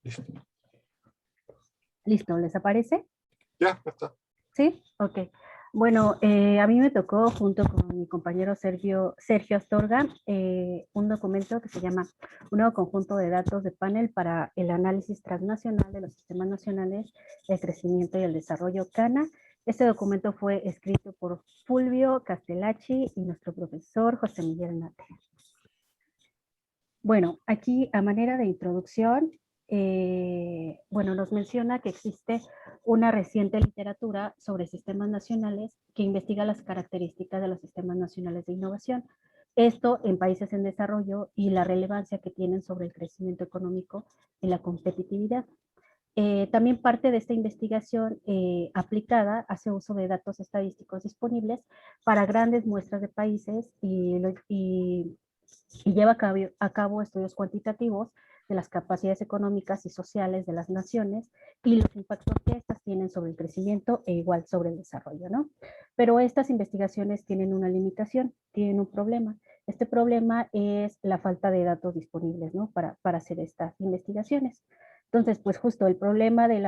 Listo. Listo, ¿les aparece? Ya está. ¿Sí? Ok. Bueno, a mí me tocó junto con mi compañero Sergio Astorga un documento que se llama Un nuevo conjunto de datos de panel para el análisis transnacional de los sistemas nacionales, el crecimiento y el desarrollo CANA. Este documento fue escrito por Fulvio Castellacci y nuestro profesor José Miguel Nate. Bueno, aquí a manera de introducción, bueno, nos menciona que existe una reciente literatura sobre sistemas nacionales que investiga las características de los sistemas nacionales de innovación. Esto en países en desarrollo y la relevancia que tienen sobre el crecimiento económico y la competitividad. También parte de esta investigación aplicada hace uso de datos estadísticos disponibles para grandes muestras de países y lleva a cabo estudios cuantitativos de las capacidades económicas y sociales de las naciones y los impactos que estas tienen sobre el crecimiento e igual sobre el desarrollo, ¿no? Pero estas investigaciones tienen una limitación, tienen un problema. Este problema es la falta de datos disponibles, ¿no? Para hacer estas investigaciones. Entonces, pues justo el problema de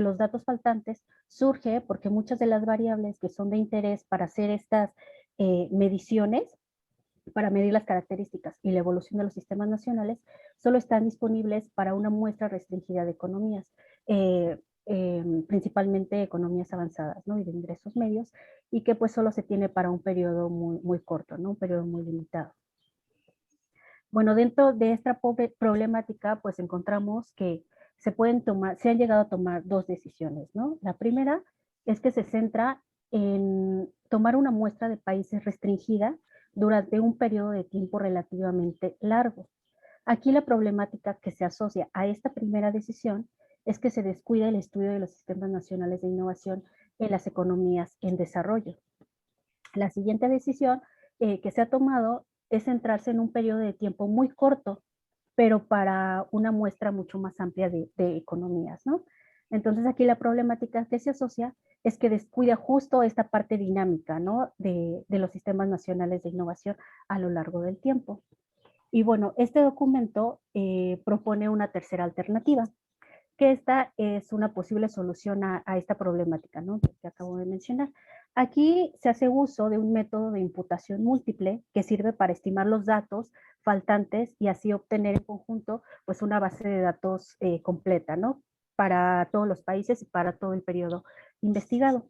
los datos faltantes surge porque muchas de las variables que son de interés para hacer estas mediciones, para medir las características y la evolución de los sistemas nacionales, solo están disponibles para una muestra restringida de economías, principalmente economías avanzadas, ¿no? Y de ingresos medios, y que pues solo se tiene para un periodo muy corto, ¿no? Un periodo muy limitado. Bueno, dentro de esta problemática, pues encontramos que se han llegado a tomar dos decisiones, ¿no? La primera es que se centra en tomar una muestra de países restringida durante un periodo de tiempo relativamente largo. Aquí la problemática que se asocia a esta primera decisión es que se descuida el estudio de los sistemas nacionales de innovación en las economías en desarrollo. La siguiente decisión que se ha tomado es centrarse en un periodo de tiempo muy corto, pero para una muestra mucho más amplia de economías, ¿no? Entonces aquí la problemática que se asocia es que descuida justo esta parte dinámica, ¿no? De los sistemas nacionales de innovación a lo largo del tiempo. Y bueno, este documento propone una tercera alternativa, que esta es una posible solución a esta problemática, ¿no? Que acabo de mencionar. Aquí se hace uso de un método de imputación múltiple que sirve para estimar los datos faltantes y así obtener en conjunto pues una base de datos completa, ¿no? Para todos los países y para todo el periodo investigado.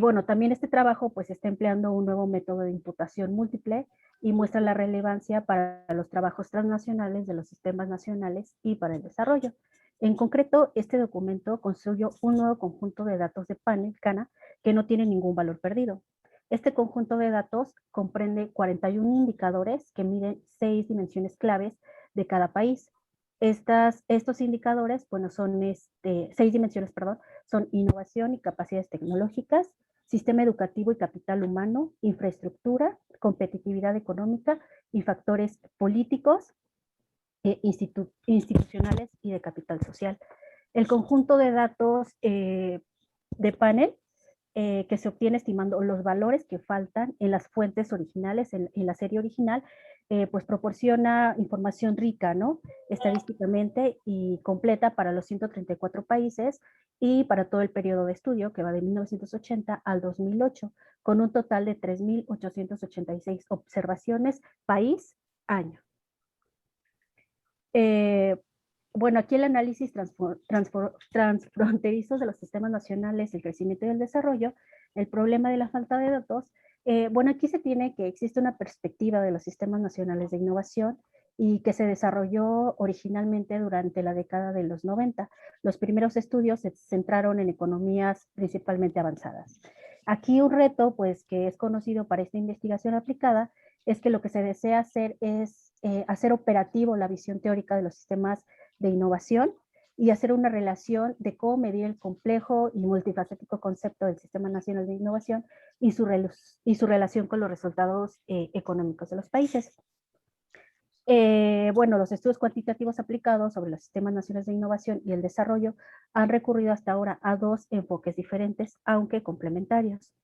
Bueno, también este trabajo pues está empleando un nuevo método de imputación múltiple y muestra la relevancia para los trabajos transnacionales de los sistemas nacionales y para el desarrollo. En concreto, este documento construyó un nuevo conjunto de datos de panel, CANA, que no tiene ningún valor perdido. Este conjunto de datos comprende 41 indicadores que miden 6 dimensiones claves de cada país. Estos indicadores, bueno, son 6 dimensiones, perdón, son innovación y capacidades tecnológicas, sistema educativo y capital humano, infraestructura, competitividad económica y factores políticos, institucionales y de capital social. El conjunto de datos de panel que se obtiene estimando los valores que faltan en las fuentes originales, en la serie original, pues proporciona información rica, ¿no? Estadísticamente y completa para los 134 países y para todo el periodo de estudio, que va de 1980 al 2008, con un total de 3.886 observaciones país año. Eh, bueno, aquí el análisis transfronterizo de los sistemas nacionales, el crecimiento y el desarrollo, el problema de la falta de datos. Bueno, aquí se tiene que existe una perspectiva de los sistemas nacionales de innovación y que se desarrolló originalmente durante la década de los 90. Los primeros estudios se centraron en economías principalmente avanzadas. Aquí un reto, pues, que es conocido para esta investigación aplicada, es que lo que se desea hacer es hacer operativo la visión teórica de los sistemas de innovación y hacer una relación de cómo medir el complejo y multifacético concepto del Sistema Nacional de Innovación y su relación con los resultados económicos de los países. Bueno, los estudios cuantitativos aplicados sobre los sistemas nacionales de innovación y el desarrollo han recurrido hasta ahora a dos enfoques diferentes, aunque complementarios.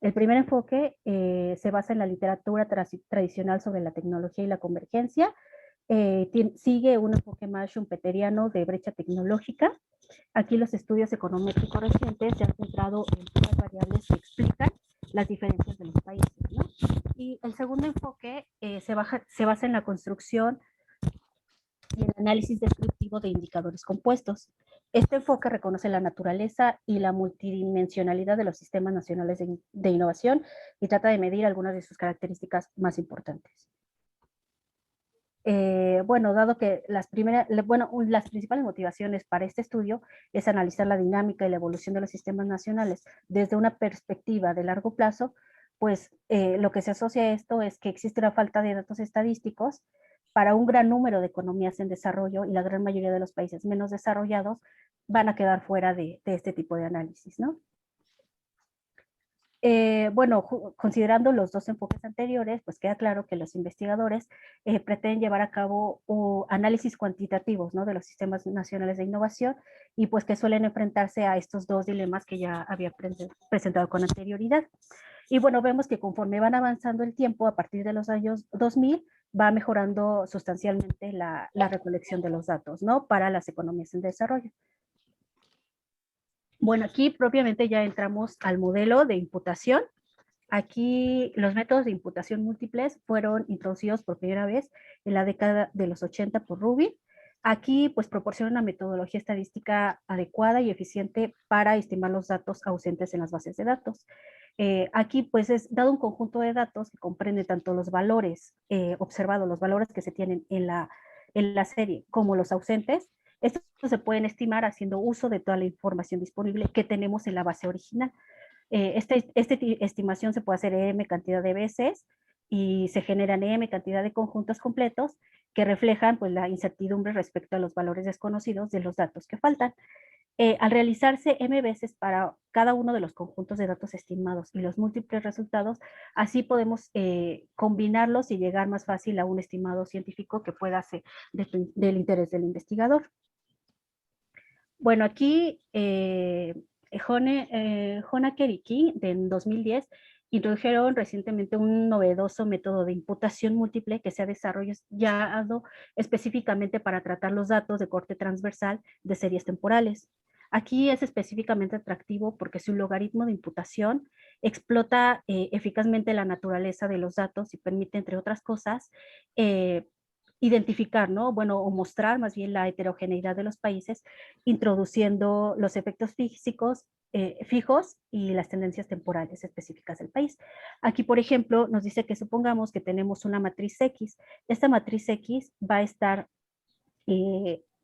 El primer enfoque se basa en la literatura tradicional sobre la tecnología y la convergencia, sigue un enfoque más schumpeteriano de brecha tecnológica. Aquí los estudios econométricos recientes se han centrado en las variables que explican las diferencias de los países, ¿no? Y el segundo enfoque se basa en la construcción y el análisis descriptivo de indicadores compuestos. Este enfoque reconoce la naturaleza y la multidimensionalidad de los sistemas nacionales de innovación y trata de medir algunas de sus características más importantes. Bueno, dado que las principales motivaciones para este estudio es analizar la dinámica y la evolución de los sistemas nacionales desde una perspectiva de largo plazo, pues lo que se asocia a esto es que existe una falta de datos estadísticos para un gran número de economías en desarrollo y la gran mayoría de los países menos desarrollados van a quedar fuera de este tipo de análisis, ¿no? Bueno, considerando los dos enfoques anteriores, pues queda claro que los investigadores pretenden llevar a cabo análisis cuantitativos, ¿no?, de los sistemas nacionales de innovación y pues que suelen enfrentarse a estos dos dilemas que ya había presentado con anterioridad. Y bueno, vemos que conforme van avanzando el tiempo, a partir de los años 2000, va mejorando sustancialmente la recolección de los datos, ¿no?, para las economías en desarrollo. Bueno, aquí propiamente ya entramos al modelo de imputación. Aquí los métodos de imputación múltiples fueron introducidos por primera vez en la década de los 80 por Rubin. Aquí pues proporciona una metodología estadística adecuada y eficiente para estimar los datos ausentes en las bases de datos. Aquí pues es dado un conjunto de datos que comprende tanto los valores observados, los valores que se tienen en la serie, como los ausentes. Estos se pueden estimar haciendo uso de toda la información disponible que tenemos en la base original. Esta estimación se puede hacer m cantidad de veces y se generan m cantidad de conjuntos completos que reflejan pues, la incertidumbre respecto a los valores desconocidos de los datos que faltan. Al realizarse m veces para cada uno de los conjuntos de datos estimados y los múltiples resultados, así podemos combinarlos y llegar más fácil a un estimado científico que pueda ser del interés del investigador. Bueno, aquí Honaker y King, en 2010, introdujeron recientemente un novedoso método de imputación múltiple que se ha desarrollado específicamente para tratar los datos de corte transversal de series temporales. Aquí es específicamente atractivo porque su logaritmo de imputación explota eficazmente la naturaleza de los datos y permite, entre otras cosas, identificar, ¿no? Bueno, o mostrar más bien la heterogeneidad de los países, introduciendo los efectos físicos fijos y las tendencias temporales específicas del país. Aquí, por ejemplo, nos dice que supongamos que tenemos una matriz X. Esta matriz X va a estar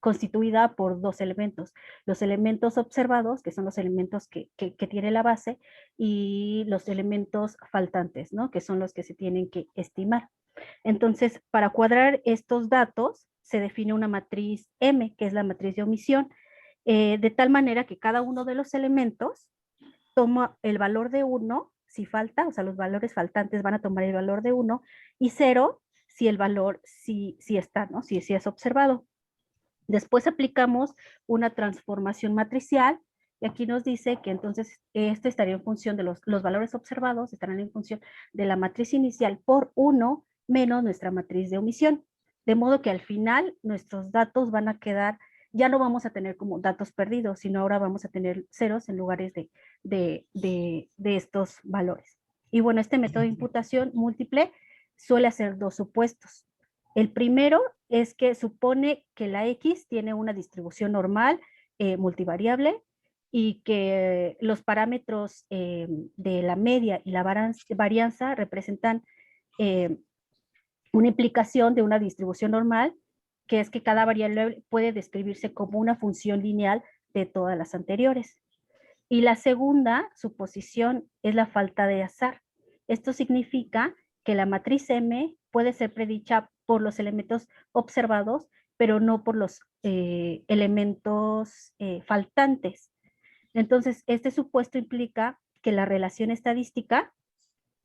constituida por dos elementos. Los elementos observados, que son los elementos que tiene la base, y los elementos faltantes, ¿no?, que son los que se tienen que estimar. Entonces, para cuadrar estos datos, se define una matriz M, que es la matriz de omisión, de tal manera que cada uno de los elementos toma el valor de 1 si falta, o sea, los valores faltantes van a tomar el valor de 1 y 0 si el valor sí está, ¿no?, si es observado. Después aplicamos una transformación matricial y aquí nos dice que entonces esto estaría en función de los valores observados, estarán en función de la matriz inicial por 1 menos nuestra matriz de omisión. De modo que al final nuestros datos van a quedar, ya no vamos a tener como datos perdidos, sino ahora vamos a tener ceros en lugares de estos valores. Y bueno, este método de imputación múltiple suele hacer dos supuestos. El primero es que supone que la X tiene una distribución normal multivariable y que los parámetros de la media y la varianza representan una implicación de una distribución normal, que es que cada variable puede describirse como una función lineal de todas las anteriores. Y la segunda suposición es la falta de azar. Esto significa que la matriz M puede ser predicha por los elementos observados, pero no por los elementos faltantes. Entonces, este supuesto implica que la relación estadística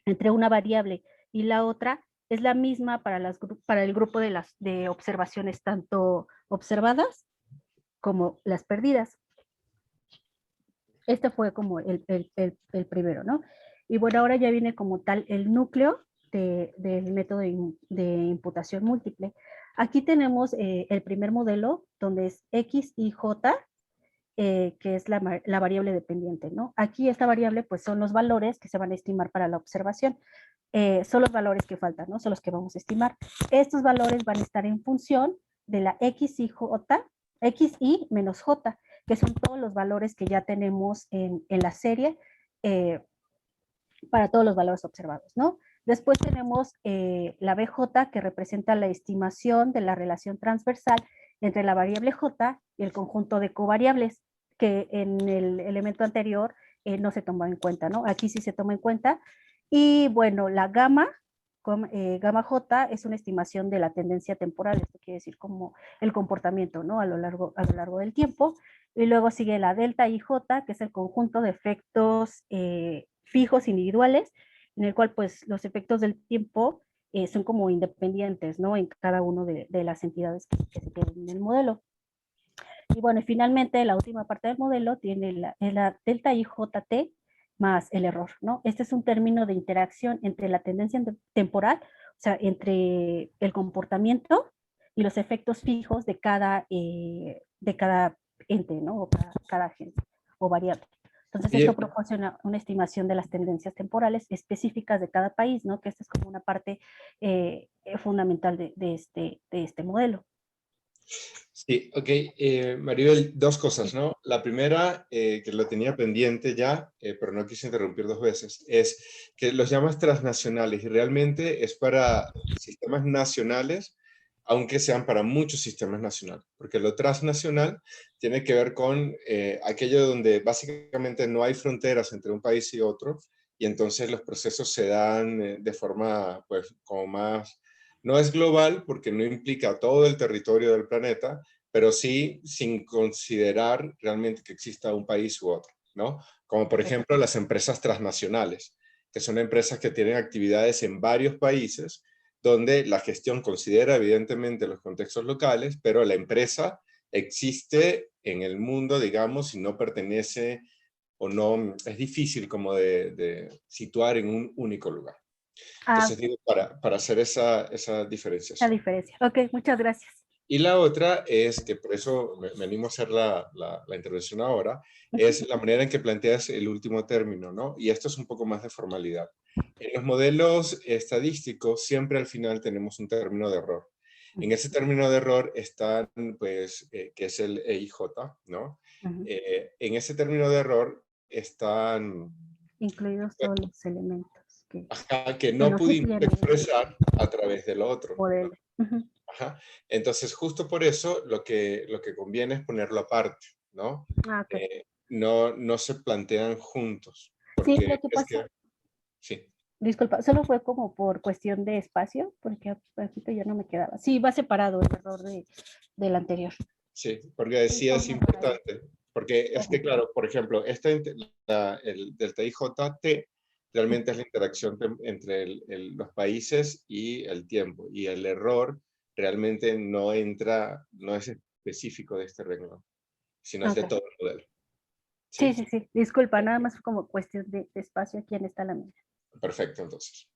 entre una variable y la otra es la misma para el grupo de observaciones tanto observadas como las perdidas. Este fue como el primero, ¿no? Y bueno, ahora ya viene como tal el núcleo del método de imputación múltiple. Aquí tenemos el primer modelo, donde es X y J, que es la variable dependiente, ¿no? Aquí esta variable, pues son los valores que se van a estimar para la observación. Son los valores que faltan, ¿no? Son los que vamos a estimar. Estos valores van a estar en función de la X y J, X y menos J, que son todos los valores que ya tenemos en la serie para todos los valores observados, ¿no? Después tenemos la BJ, que representa la estimación de la relación transversal entre la variable J y el conjunto de covariables, que en el elemento anterior no se tomó en cuenta, ¿no? Aquí sí se toma en cuenta. Y bueno, la gamma, gamma J, es una estimación de la tendencia temporal, esto quiere decir como el comportamiento, ¿no? A lo largo del tiempo. Y luego sigue la delta IJ, que es el conjunto de efectos fijos individuales, en el cual pues los efectos del tiempo son como independientes, ¿no? En cada uno de las entidades que se tienen en el modelo. Y bueno, y finalmente la última parte del modelo tiene la delta IJT más el error, ¿no? Este es un término de interacción entre la tendencia temporal, o sea, entre el comportamiento y los efectos fijos de cada ente, ¿no? O cada agente o variable. Entonces, esto Bien, proporciona una estimación de las tendencias temporales específicas de cada país, ¿no? Que esta es como una parte fundamental de este modelo. sí, ok. Maribel, dos cosas, ¿no? La primera, que lo tenía pendiente ya, pero no quise interrumpir dos veces, es que los llamas transnacionales y realmente es para sistemas nacionales, aunque sean para muchos sistemas nacionales, porque lo transnacional tiene que ver con aquello donde básicamente no hay fronteras entre un país y otro, y entonces los procesos se dan de forma, pues, como más... No es global porque no implica todo el territorio del planeta, pero sí sin considerar realmente que exista un país u otro, ¿no? Como por ejemplo las empresas transnacionales, que son empresas que tienen actividades en varios países, donde la gestión considera evidentemente los contextos locales, pero la empresa existe en el mundo, digamos, y no pertenece o no, es difícil como de situar en un único lugar. Ah, Entonces digo, para hacer esa la diferenciación. diferencia. Ok, muchas gracias. Y la otra es, que por eso me animo a hacer la intervención ahora, es la manera en que planteas el último término, ¿no? Y esto es un poco más de formalidad. En los modelos estadísticos siempre al final tenemos un término de error. En ese término de error están, pues, que es el EIJ, ¿no? En ese término de error están Incluidos todos los elementos que que no no se pudimos tienen en el expresar a través del otro, ¿no? modelo. Ujú. Ajá. Entonces, justo por eso lo que conviene es ponerlo aparte, ¿no? Ah, ok. No se plantean juntos, Sí, porque lo que es pasa, que, sí, disculpa, solo fue como por cuestión de espacio, porque aquí ya no me quedaba. Sí, va separado el error del anterior. sí, porque Sí, decía son es separados. importante, porque es que, claro, por ejemplo, el delta IJT realmente es la interacción entre los países y el tiempo, y el error realmente no entra, no es específico de este renglón, sino es de Ok. todo el modelo. Sí, ¿Sí? sí, sí. Disculpa, nada más fue como cuestión de espacio. Aquí en esta la mía. Perfecto, entonces.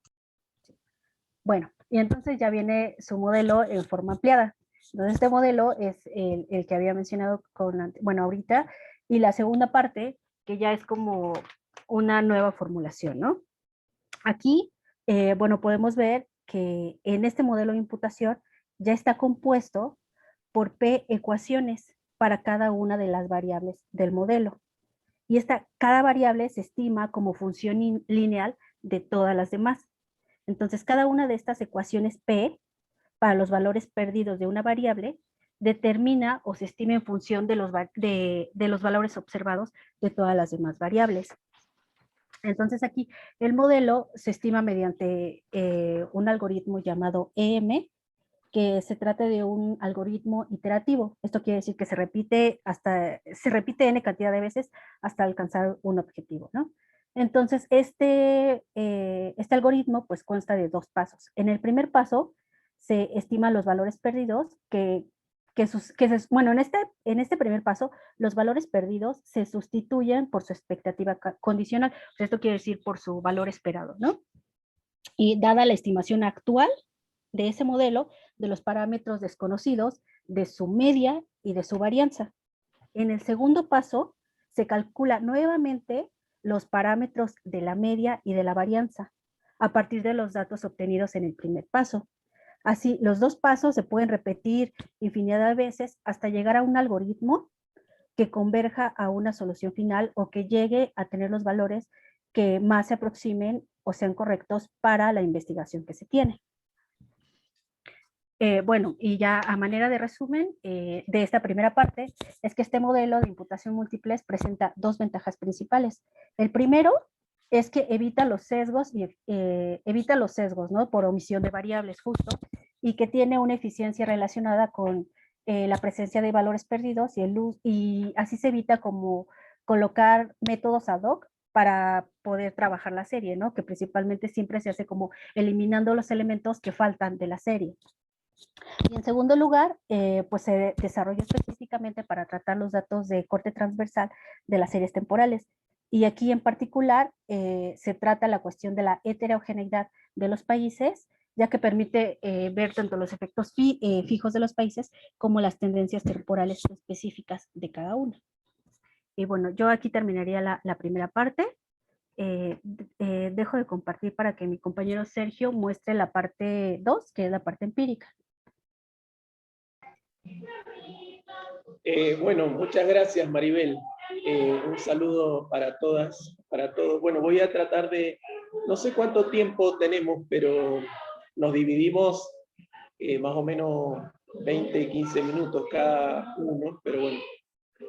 Bueno, y entonces ya viene su modelo en forma ampliada. Entonces, este modelo es el que había mencionado bueno, ahorita, y la segunda parte, que ya es como una nueva formulación, ¿no? Aquí, bueno, podemos ver que en este modelo de imputación ya está compuesto por P ecuaciones para cada una de las variables del modelo. Y cada variable se estima como función lineal de todas las demás. Entonces, cada una de estas ecuaciones P, para los valores perdidos de una variable, determina o se estima en función de los valores observados de todas las demás variables. Entonces, aquí el modelo se estima mediante un algoritmo llamado EM, que se trata de un algoritmo iterativo. Esto quiere decir que se repite n cantidad de veces hasta alcanzar un objetivo, ¿no? Entonces, este algoritmo pues consta de dos pasos. En el primer paso se estiman los valores perdidos bueno, en este primer paso, los valores perdidos se sustituyen por su expectativa condicional. Esto quiere decir por su valor esperado, ¿no? Y dada la estimación actual de ese modelo, de los parámetros desconocidos, de su media y de su varianza. En el segundo paso, se calcula nuevamente los parámetros de la media y de la varianza a partir de los datos obtenidos en el primer paso. Así, los dos pasos se pueden repetir infinidad de veces hasta llegar a un algoritmo que converja a una solución final o que llegue a tener los valores que más se aproximen o sean correctos para la investigación que se tiene. Bueno, y ya a manera de resumen de esta primera parte, es que este modelo de imputación múltiples presenta dos ventajas principales. El primero es que evita los sesgos, ¿no? Por omisión de variables, justo, y que tiene una eficiencia relacionada con la presencia de valores perdidos y así se evita como colocar métodos ad hoc para poder trabajar la serie, ¿no? Que principalmente siempre se hace como eliminando los elementos que faltan de la serie. Y en segundo lugar, pues se desarrolló específicamente para tratar los datos de corte transversal de las series temporales. Y aquí en particular se trata la cuestión de la heterogeneidad de los países, ya que permite ver tanto los efectos fijos de los países como las tendencias temporales específicas de cada uno. Y bueno, yo aquí terminaría la primera parte. Dejo de compartir para que mi compañero Sergio muestre la parte 2, que es la parte empírica. Bueno, muchas gracias, Maribel. Un saludo para todas, para todos. Bueno, voy a tratar de, no sé cuánto tiempo tenemos, pero nos dividimos más o menos 20, 15 minutos cada uno, pero bueno,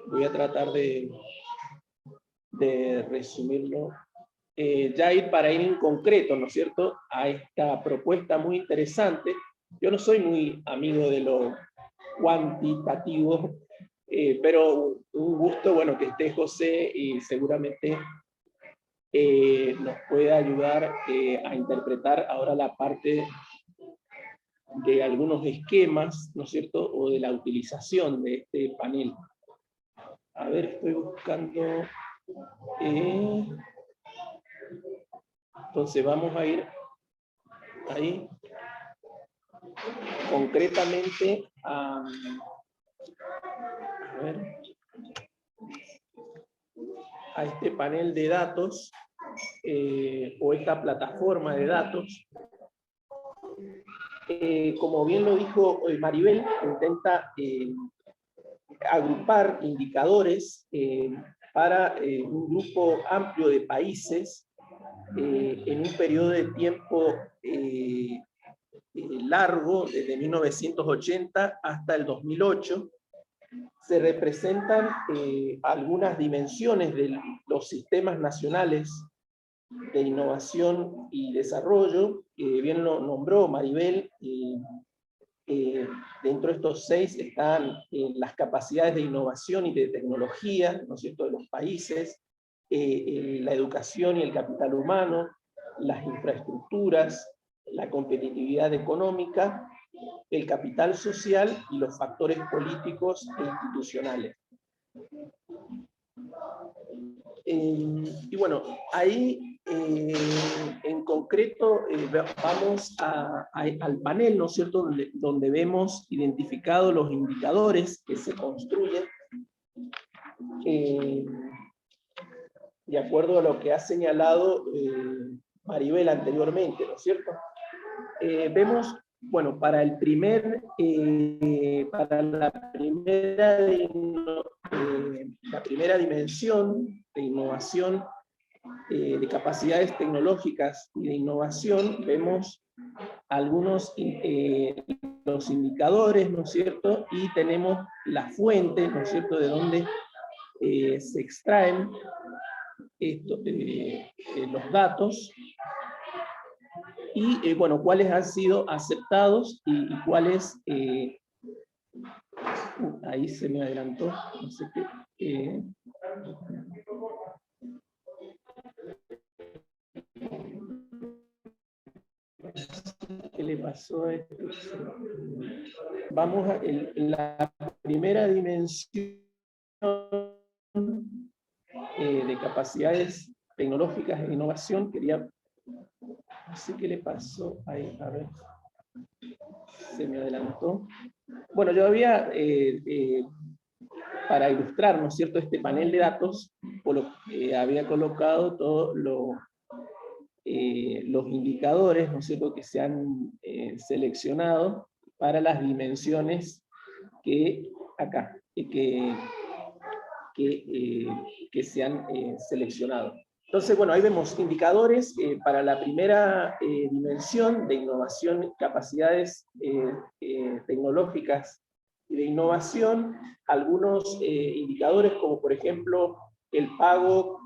voy a tratar de resumirlo. Ya para ir en concreto, ¿no es cierto?, a esta propuesta muy interesante. Yo no soy muy amigo de lo cuantitativo, pero un gusto, bueno, que esté José y seguramente nos puede ayudar a interpretar ahora la parte de algunos esquemas, ¿no es cierto?, o de la utilización de este panel. A ver, estoy buscando... entonces vamos a ir ahí concretamente a este panel de datos o esta plataforma de datos. Como bien lo dijo Maribel, intenta agrupar indicadores para un grupo amplio de países en un periodo de tiempo largo, desde 1980 hasta el 2008. Se representan algunas dimensiones de los sistemas nacionales de innovación y desarrollo, que bien lo nombró Maribel. Dentro de estos 6 están las capacidades de innovación y de tecnología, ¿no es cierto?, de los países, la educación y el capital humano, las infraestructuras, la competitividad económica, el capital social y los factores políticos e institucionales. Y bueno, ahí en concreto vamos al panel, ¿no es cierto?, donde vemos identificados los indicadores que se construyen de acuerdo a lo que ha señalado Maribel anteriormente, ¿no es cierto? Vemos, bueno, para la primera dimensión de innovación, de capacidades tecnológicas y de innovación, vemos algunos los indicadores, ¿no es cierto? Y tenemos las fuentes, ¿no es cierto?, de donde se extraen los datos. Y bueno, cuáles han sido aceptados y cuáles, ahí se me adelantó, no sé qué. ¿Qué le pasó a esto? Vamos a la primera dimensión de capacidades tecnológicas e innovación. Quería... No sé qué le pasó ahí, a ver. se me adelantó. Bueno, yo había, para ilustrar, ¿no es cierto?, este panel de datos, había colocado todos los indicadores, ¿no es cierto?, que se han seleccionado para las dimensiones que acá, que se han seleccionado. Entonces, bueno, ahí vemos indicadores para la primera dimensión de innovación, capacidades tecnológicas y de innovación, algunos indicadores como por ejemplo el pago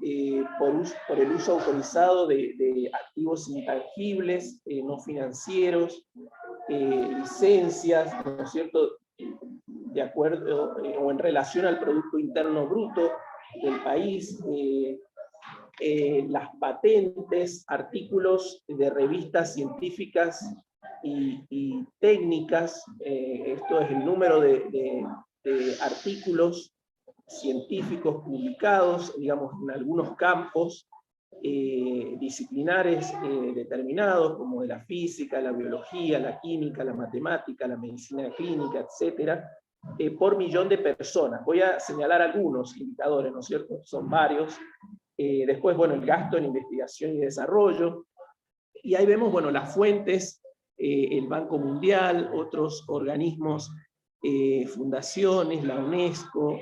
por el uso autorizado de activos intangibles, no financieros, licencias, ¿no es cierto?, de acuerdo o en relación al Producto Interno Bruto del país, las patentes, artículos de revistas científicas y técnicas, esto es el número de artículos científicos publicados, digamos, en algunos campos disciplinares determinados, como de la física, la biología, la química, la matemática, la medicina clínica, etcétera, por millón de personas. Voy a señalar algunos indicadores, ¿no es cierto? Son varios. Después, bueno, el gasto en investigación y desarrollo. Y ahí vemos, bueno, las fuentes, el Banco Mundial, otros organismos, fundaciones, la UNESCO.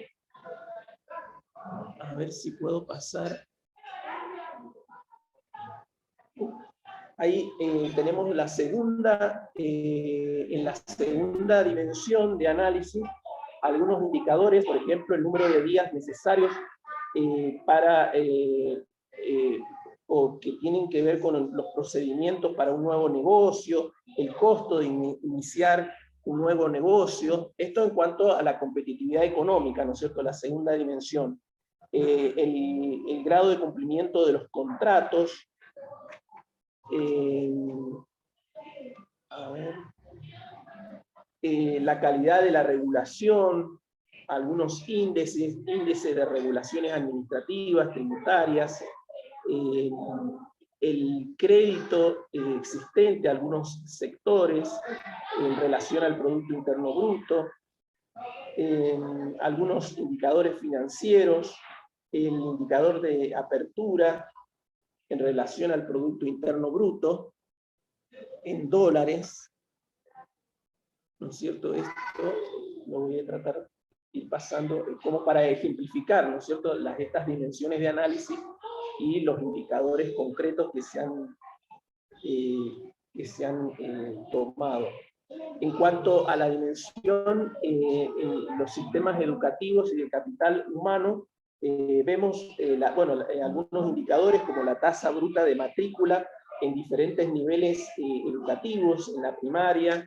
A ver si puedo pasar. Ahí tenemos la segunda, en la segunda dimensión de análisis, algunos indicadores, por ejemplo, el número de días necesarios o que tienen que ver con los procedimientos para un nuevo negocio, el costo de iniciar un nuevo negocio, esto en cuanto a la competitividad económica, ¿no es cierto?, la segunda dimensión. El grado de cumplimiento de los contratos, la calidad de la regulación, algunos índices de regulaciones administrativas, tributarias, el crédito existente a algunos sectores en relación al Producto Interno Bruto, algunos indicadores financieros, el indicador de apertura en relación al Producto Interno Bruto, en dólares, ¿no es cierto? Esto lo voy a tratar de ir pasando como para ejemplificar, ¿no es cierto?, estas dimensiones de análisis y los indicadores concretos que se han tomado. En cuanto a la dimensión en los sistemas educativos y de capital humano, vemos algunos indicadores como la tasa bruta de matrícula en diferentes niveles educativos, en la primaria,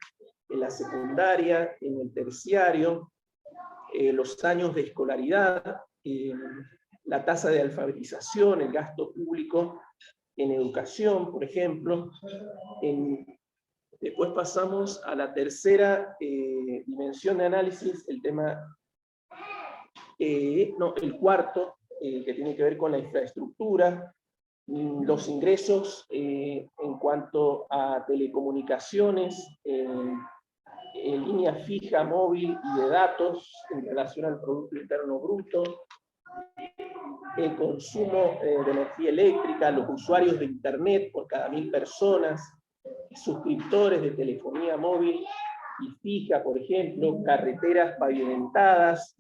en la secundaria, en el terciario, los años de escolaridad, la tasa de alfabetización, el gasto público en educación, por ejemplo. Después pasamos a la tercera dimensión de análisis, el tema, el cuarto, que tiene que ver con la infraestructura, los ingresos en cuanto a telecomunicaciones, en línea fija, móvil y de datos en relación al Producto Interno Bruto, el consumo de energía eléctrica, los usuarios de Internet por cada 1000 personas, suscriptores de telefonía móvil y fija, por ejemplo, carreteras pavimentadas,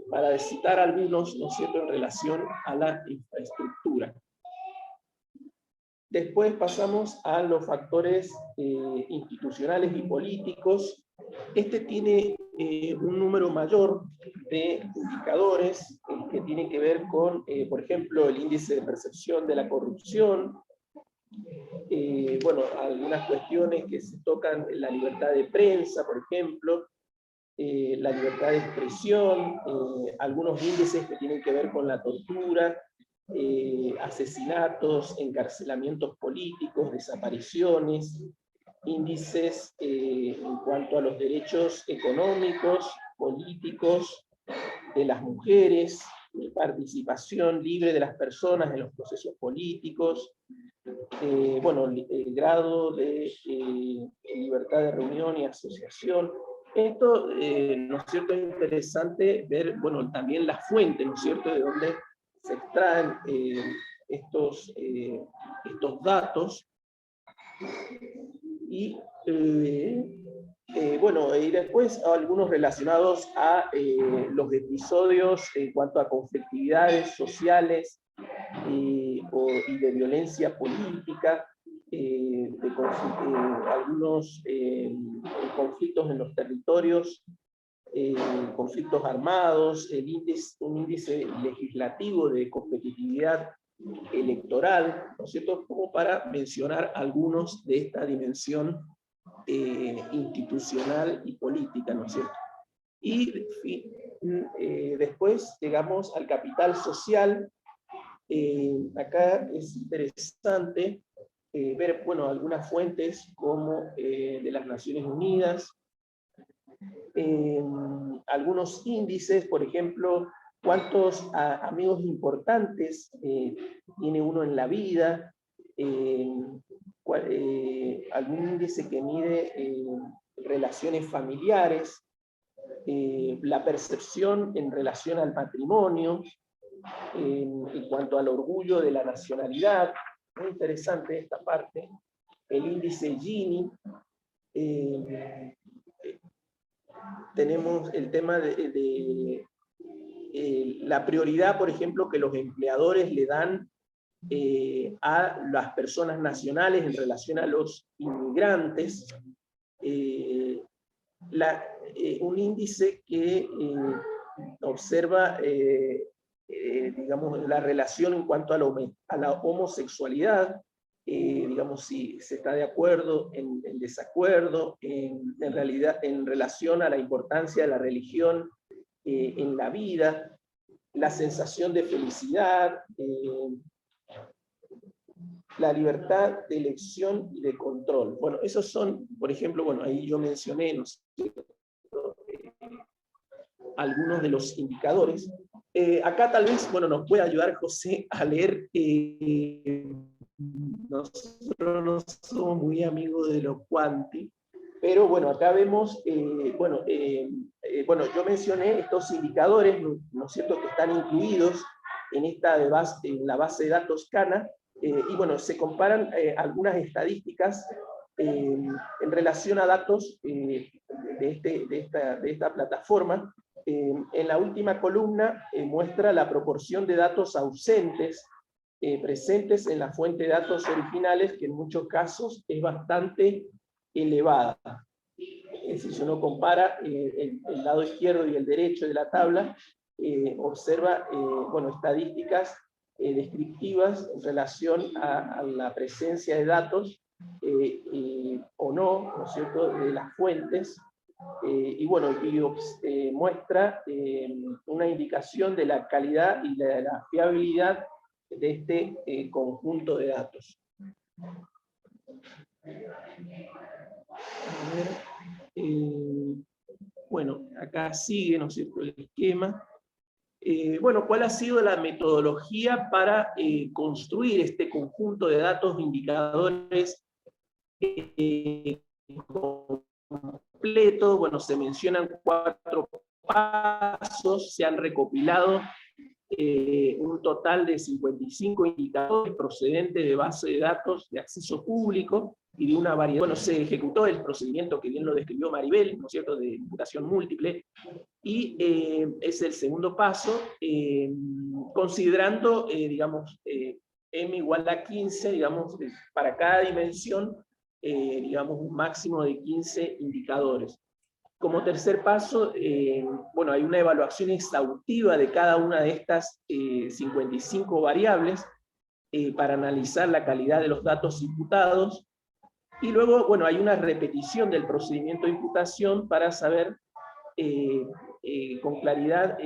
para citar algunos, ¿no es cierto?, en relación a la infraestructura. Después pasamos a los factores institucionales y políticos. Este tiene un número mayor de indicadores que tienen que ver con, por ejemplo, el índice de percepción de la corrupción, algunas cuestiones que se tocan en la libertad de prensa, por ejemplo, la libertad de expresión, algunos índices que tienen que ver con la tortura, asesinatos, encarcelamientos políticos, desapariciones, índices en cuanto a los derechos económicos, políticos de las mujeres, participación libre de las personas en los procesos políticos, bueno, el grado de libertad de reunión y asociación. Esto, ¿no es cierto?, es interesante ver, bueno, también la fuente, ¿no es cierto?, de donde se extraen estos datos. Y bueno, y después algunos relacionados a los episodios en cuanto a conflictividades sociales y de violencia política, algunos conflictos en los territorios, conflictos armados, un índice legislativo de competitividad electoral, ¿no es cierto?, como para mencionar algunos de esta dimensión institucional y política, ¿no es cierto? Y después llegamos al capital social. Acá es interesante ver, bueno, algunas fuentes como de las Naciones Unidas, algunos índices, por ejemplo, cuántos amigos importantes tiene uno en la vida, algún índice que mide relaciones familiares, la percepción en relación al matrimonio, en cuanto al orgullo de la nacionalidad. Muy interesante esta parte. El índice Gini. Tenemos el tema de la prioridad, por ejemplo, que los empleadores le dan a las personas nacionales en relación a los inmigrantes. Un índice que observa digamos, la relación en cuanto a la homosexualidad, digamos, si se está de acuerdo, en desacuerdo, en realidad, en relación a la importancia de la religión en la vida, la sensación de felicidad, la libertad de elección y de control. Bueno, esos son, por ejemplo, bueno, ahí yo mencioné, no sé, algunos de los indicadores. Acá tal vez, bueno, nos puede ayudar José a leer. Nosotros no somos muy amigos de los quanti, pero bueno, acá vemos, bueno, yo mencioné estos indicadores, ¿no es cierto?, que están incluidos en, en la base de datos CANA, y bueno, se comparan algunas estadísticas en relación a datos de esta plataforma. En la última columna muestra la proporción de datos ausentes presentes en la fuente de datos originales, que en muchos casos es bastante elevada. Es decir, si uno compara el lado izquierdo y el derecho de la tabla, observa bueno, estadísticas descriptivas en relación a la presencia de datos o no, ¿no es cierto?, de las fuentes. Y bueno, muestra una indicación de la calidad y de la fiabilidad de este conjunto de datos. A ver, bueno, acá sigue, ¿no es cierto?, el esquema. Bueno, ¿cuál ha sido la metodología para construir este conjunto de datos indicadores completo? Bueno, se mencionan 4 pasos, se han recopilado un total de 55 indicadores procedentes de base de datos de acceso público y de una variedad. Bueno, se ejecutó el procedimiento que bien lo describió Maribel, ¿no es cierto?, de imputación múltiple, y es el segundo paso, considerando, digamos, m igual a 15, digamos, para cada dimensión, digamos, un máximo de 15 indicadores. Como tercer paso, bueno, hay una evaluación exhaustiva de cada una de estas 55 variables para analizar la calidad de los datos imputados. Y luego, bueno, hay una repetición del procedimiento de imputación para saber con claridad,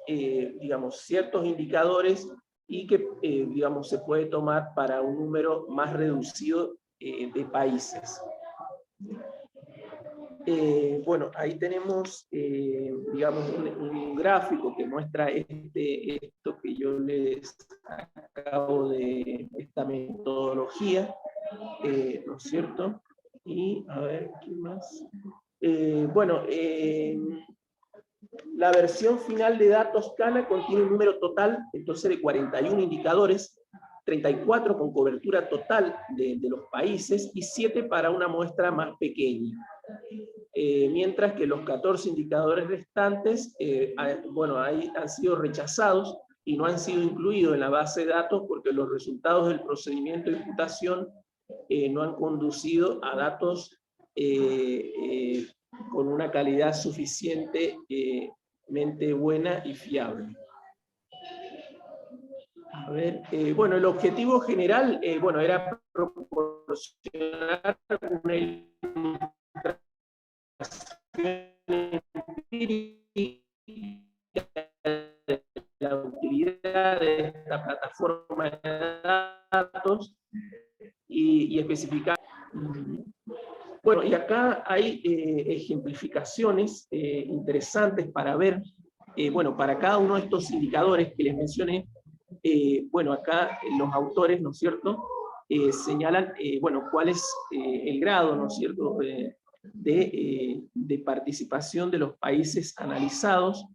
digamos, ciertos indicadores y que, digamos, se puede tomar para un número más reducido de países. Bueno, ahí tenemos, digamos, un gráfico que muestra esto que yo les acabo de, esta metodología, ¿no es cierto? Y, a ver, ¿qué más? Bueno, la versión final de datos CANA contiene un número total, entonces, de 41 indicadores, 34 con cobertura total de los países y 7 para una muestra más pequeña. Mientras que los 14 indicadores restantes, bueno, han sido rechazados y no han sido incluidos en la base de datos porque los resultados del procedimiento de imputación no han conducido a datos con una calidad suficientemente buena y fiable. A ver, bueno, el objetivo general, bueno, era proporcionar una ilustración empírica de la utilidad de esta plataforma de datos y especificar. Bueno, y acá hay ejemplificaciones interesantes para ver, bueno, para cada uno de estos indicadores que les mencioné. Bueno, acá los autores, ¿no es cierto?, señalan, bueno, cuál es el grado, ¿no es cierto?, de participación de los países analizados.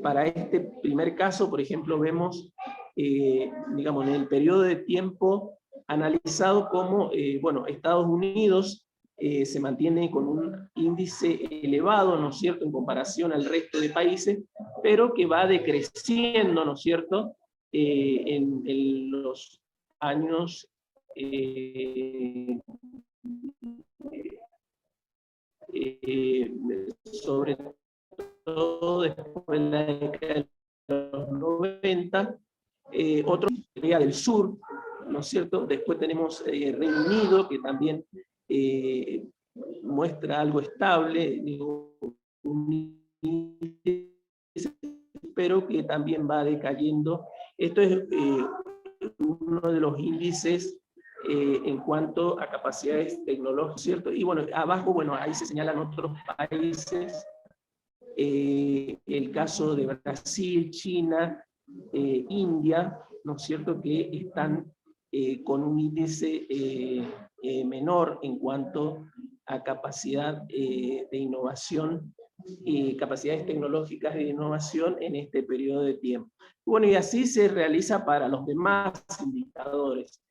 Para este primer caso, por ejemplo, vemos, digamos, en el periodo de tiempo analizado como, bueno, Estados Unidos se mantiene con un índice elevado, ¿no es cierto?, en comparación al resto de países, pero que va decreciendo, ¿no es cierto?, en los años sobre todo después de la década de los 90, otro, Corea del Sur, ¿no es cierto? Después tenemos Reino Unido, que también muestra algo estable, digo, pero que también va decayendo. Esto es uno de los índices en cuanto a capacidades tecnológicas, ¿cierto? Y bueno, abajo, bueno, ahí se señalan otros países, el caso de Brasil, China, India, ¿no es cierto?, que están con un índice menor en cuanto a capacidad de innovación y capacidades tecnológicas de innovación en este periodo de tiempo. Bueno, y así se realiza para los demás indicadores.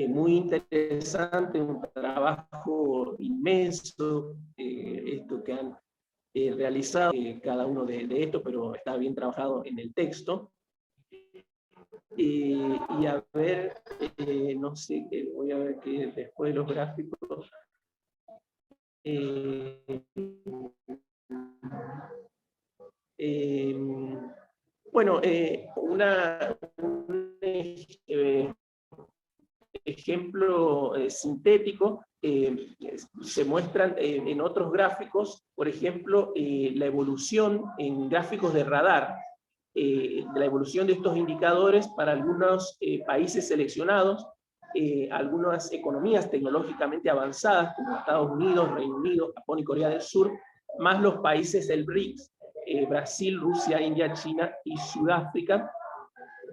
Muy interesante, un trabajo inmenso, esto que han realizado cada uno de estos, pero está bien trabajado en el texto. Y a ver, no sé, voy a ver que después de los gráficos, bueno, un ejemplo sintético, se muestran en otros gráficos, por ejemplo, la evolución en gráficos de radar, de la evolución de estos indicadores para algunos países seleccionados, algunas economías tecnológicamente avanzadas, como Estados Unidos, Reino Unido, Japón y Corea del Sur, más los países del BRICS, Brasil, Rusia, India, China y Sudáfrica.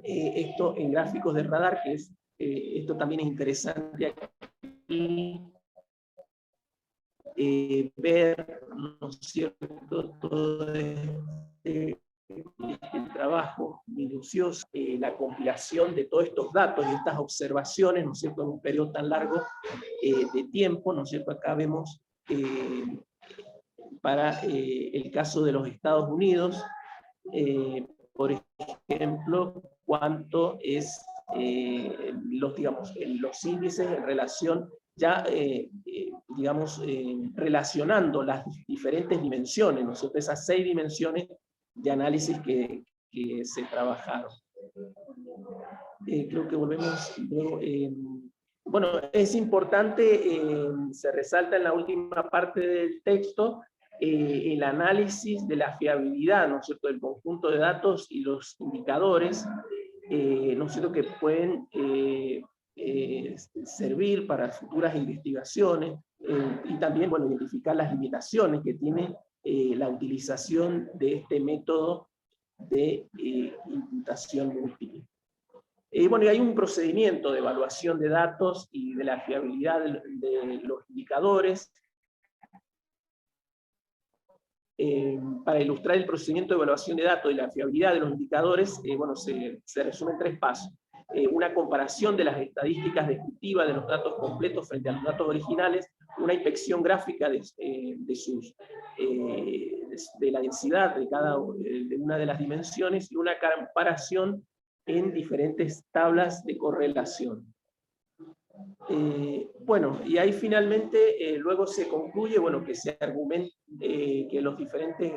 Esto en gráficos de radar, que es, esto también es interesante aquí, ver, ¿no es cierto?, todo el trabajo minucioso, la compilación de todos estos datos y estas observaciones, ¿no es cierto?, en un periodo tan largo de tiempo, ¿no es cierto? Acá vemos para el caso de los Estados Unidos, por ejemplo, cuánto es los índices en relación, ya digamos, relacionando las diferentes dimensiones, ¿no es cierto? Esas 6 dimensiones de análisis que se trabajaron. Creo que volvemos luego. Bueno, es importante, se resalta en la última parte del texto, el análisis de la fiabilidad, ¿no es cierto?, del conjunto de datos y los indicadores, ¿no es cierto?, que pueden servir para futuras investigaciones. y también, bueno, identificar las limitaciones que tiene la utilización de este método de imputación múltiple. Bueno, y hay un procedimiento de evaluación de datos y de la fiabilidad de los indicadores. Para ilustrar el procedimiento de evaluación de datos y la fiabilidad de los indicadores, bueno, se resume en 3 pasos. Una comparación de las estadísticas descriptivas de los datos completos frente a los datos originales, una inspección gráfica de la densidad de una de las dimensiones y una comparación en diferentes tablas de correlación. Bueno, y ahí finalmente luego se concluye, bueno, que se argumenta que los diferentes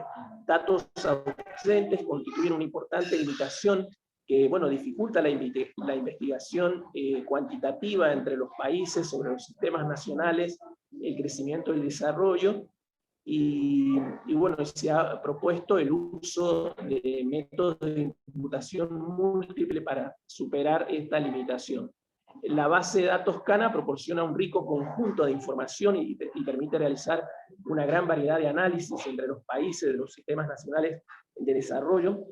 datos ausentes constituyen una importante limitación que, bueno, dificulta la investigación cuantitativa entre los países sobre los sistemas nacionales, el crecimiento y el desarrollo, y bueno, se ha propuesto el uso de métodos de imputación múltiple para superar esta limitación. La base de datos CANA proporciona un rico conjunto de información y permite realizar una gran variedad de análisis entre los países de los sistemas nacionales de desarrollo.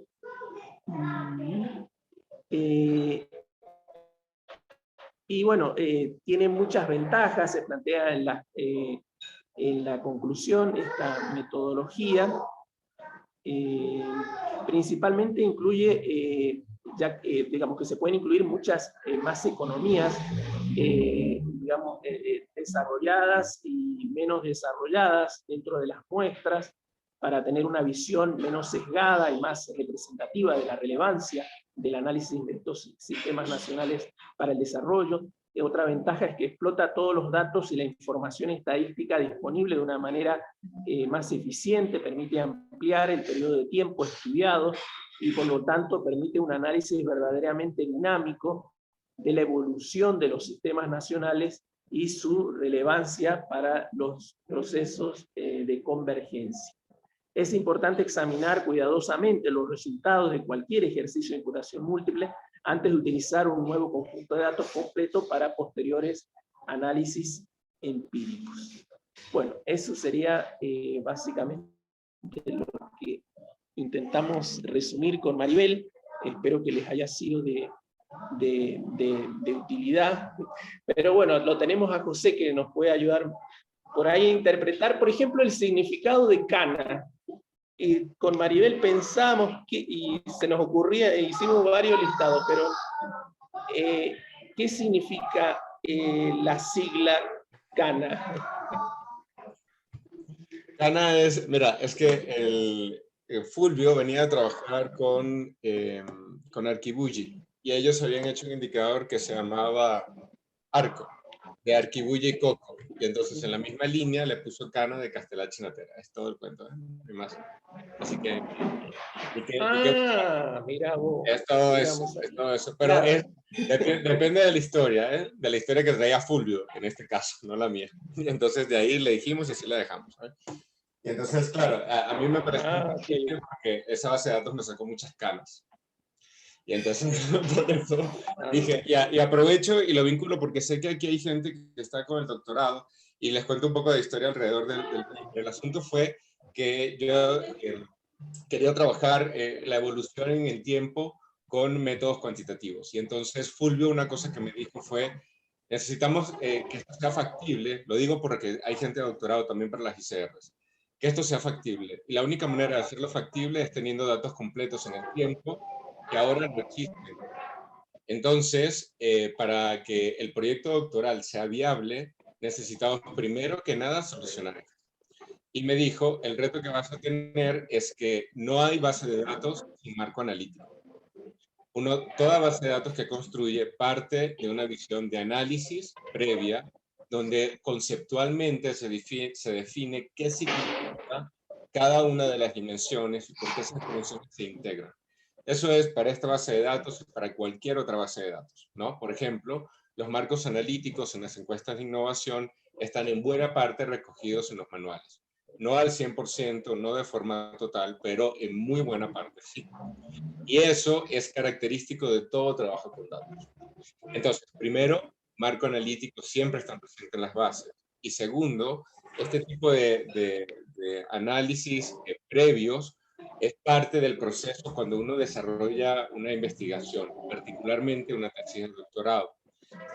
Y bueno, tiene muchas ventajas, se plantea en la conclusión esta metodología. Principalmente incluye, digamos que se pueden incluir muchas más economías, digamos, desarrolladas y menos desarrolladas dentro de las muestras, para tener una visión menos sesgada y más representativa de la relevancia del análisis de estos sistemas nacionales para el desarrollo. Otra ventaja es que explota todos los datos y la información estadística disponible de una manera más eficiente, permite ampliar el periodo de tiempo estudiado y por lo tanto permite un análisis verdaderamente dinámico de la evolución de los sistemas nacionales y su relevancia para los procesos de convergencia. Es importante examinar cuidadosamente los resultados de cualquier ejercicio de imputación múltiple antes de utilizar un nuevo conjunto de datos completo para posteriores análisis empíricos. Bueno, eso sería básicamente lo que intentamos resumir con Maribel. Espero que les haya sido de utilidad. Pero bueno, lo tenemos a José que nos puede ayudar por ahí a interpretar, por ejemplo, el significado de CANA. Y con Maribel pensamos y se nos ocurría, hicimos varios listados, pero ¿qué significa la sigla CANA? CANA es, mira, es que Fulvio venía a trabajar con Archibugi y ellos habían hecho un indicador que se llamaba ARCO, de Archibugi y Coco, y entonces en la misma línea le puso CANA de Castellacci Natera. Es todo el cuento, ¿eh? Más. Así que... mira vos. Es todo eso, pero claro. Depende de la historia, ¿eh? De la historia que traía Fulvio, en este caso, no la mía. Y entonces de ahí le dijimos y así la dejamos, ¿eh? Y entonces, claro, a mí me pareció porque esa base de datos me sacó muchas canas. Y entonces, por eso dije, y aprovecho y lo vinculo porque sé que aquí hay gente que está con el doctorado y les cuento un poco de historia alrededor del asunto. Fue que yo quería trabajar la evolución en el tiempo con métodos cuantitativos. Y entonces Fulvio, una cosa que me dijo fue, necesitamos que esto sea factible, lo digo porque hay gente de doctorado también para las ICRs, que esto sea factible. Y la única manera de hacerlo factible es teniendo datos completos en el tiempo, que ahora no existen. Entonces, para que el proyecto doctoral sea viable, necesitamos primero que nada solucionar esto. Y me dijo, el reto que vas a tener es que no hay base de datos sin marco analítico. Toda base de datos que construye parte de una visión de análisis previa, donde conceptualmente se define qué significa cada una de las dimensiones y por qué esas dimensiones se integran. Eso es para esta base de datos y para cualquier otra base de datos, ¿no? Por ejemplo, los marcos analíticos en las encuestas de innovación están en buena parte recogidos en los manuales. No al 100%, no de forma total, pero en muy buena parte sí. Y eso es característico de todo trabajo con datos. Entonces, primero, marco analítico siempre está presente en las bases. Y segundo, este tipo de análisis previos es parte del proceso cuando uno desarrolla una investigación, particularmente una tesis de doctorado.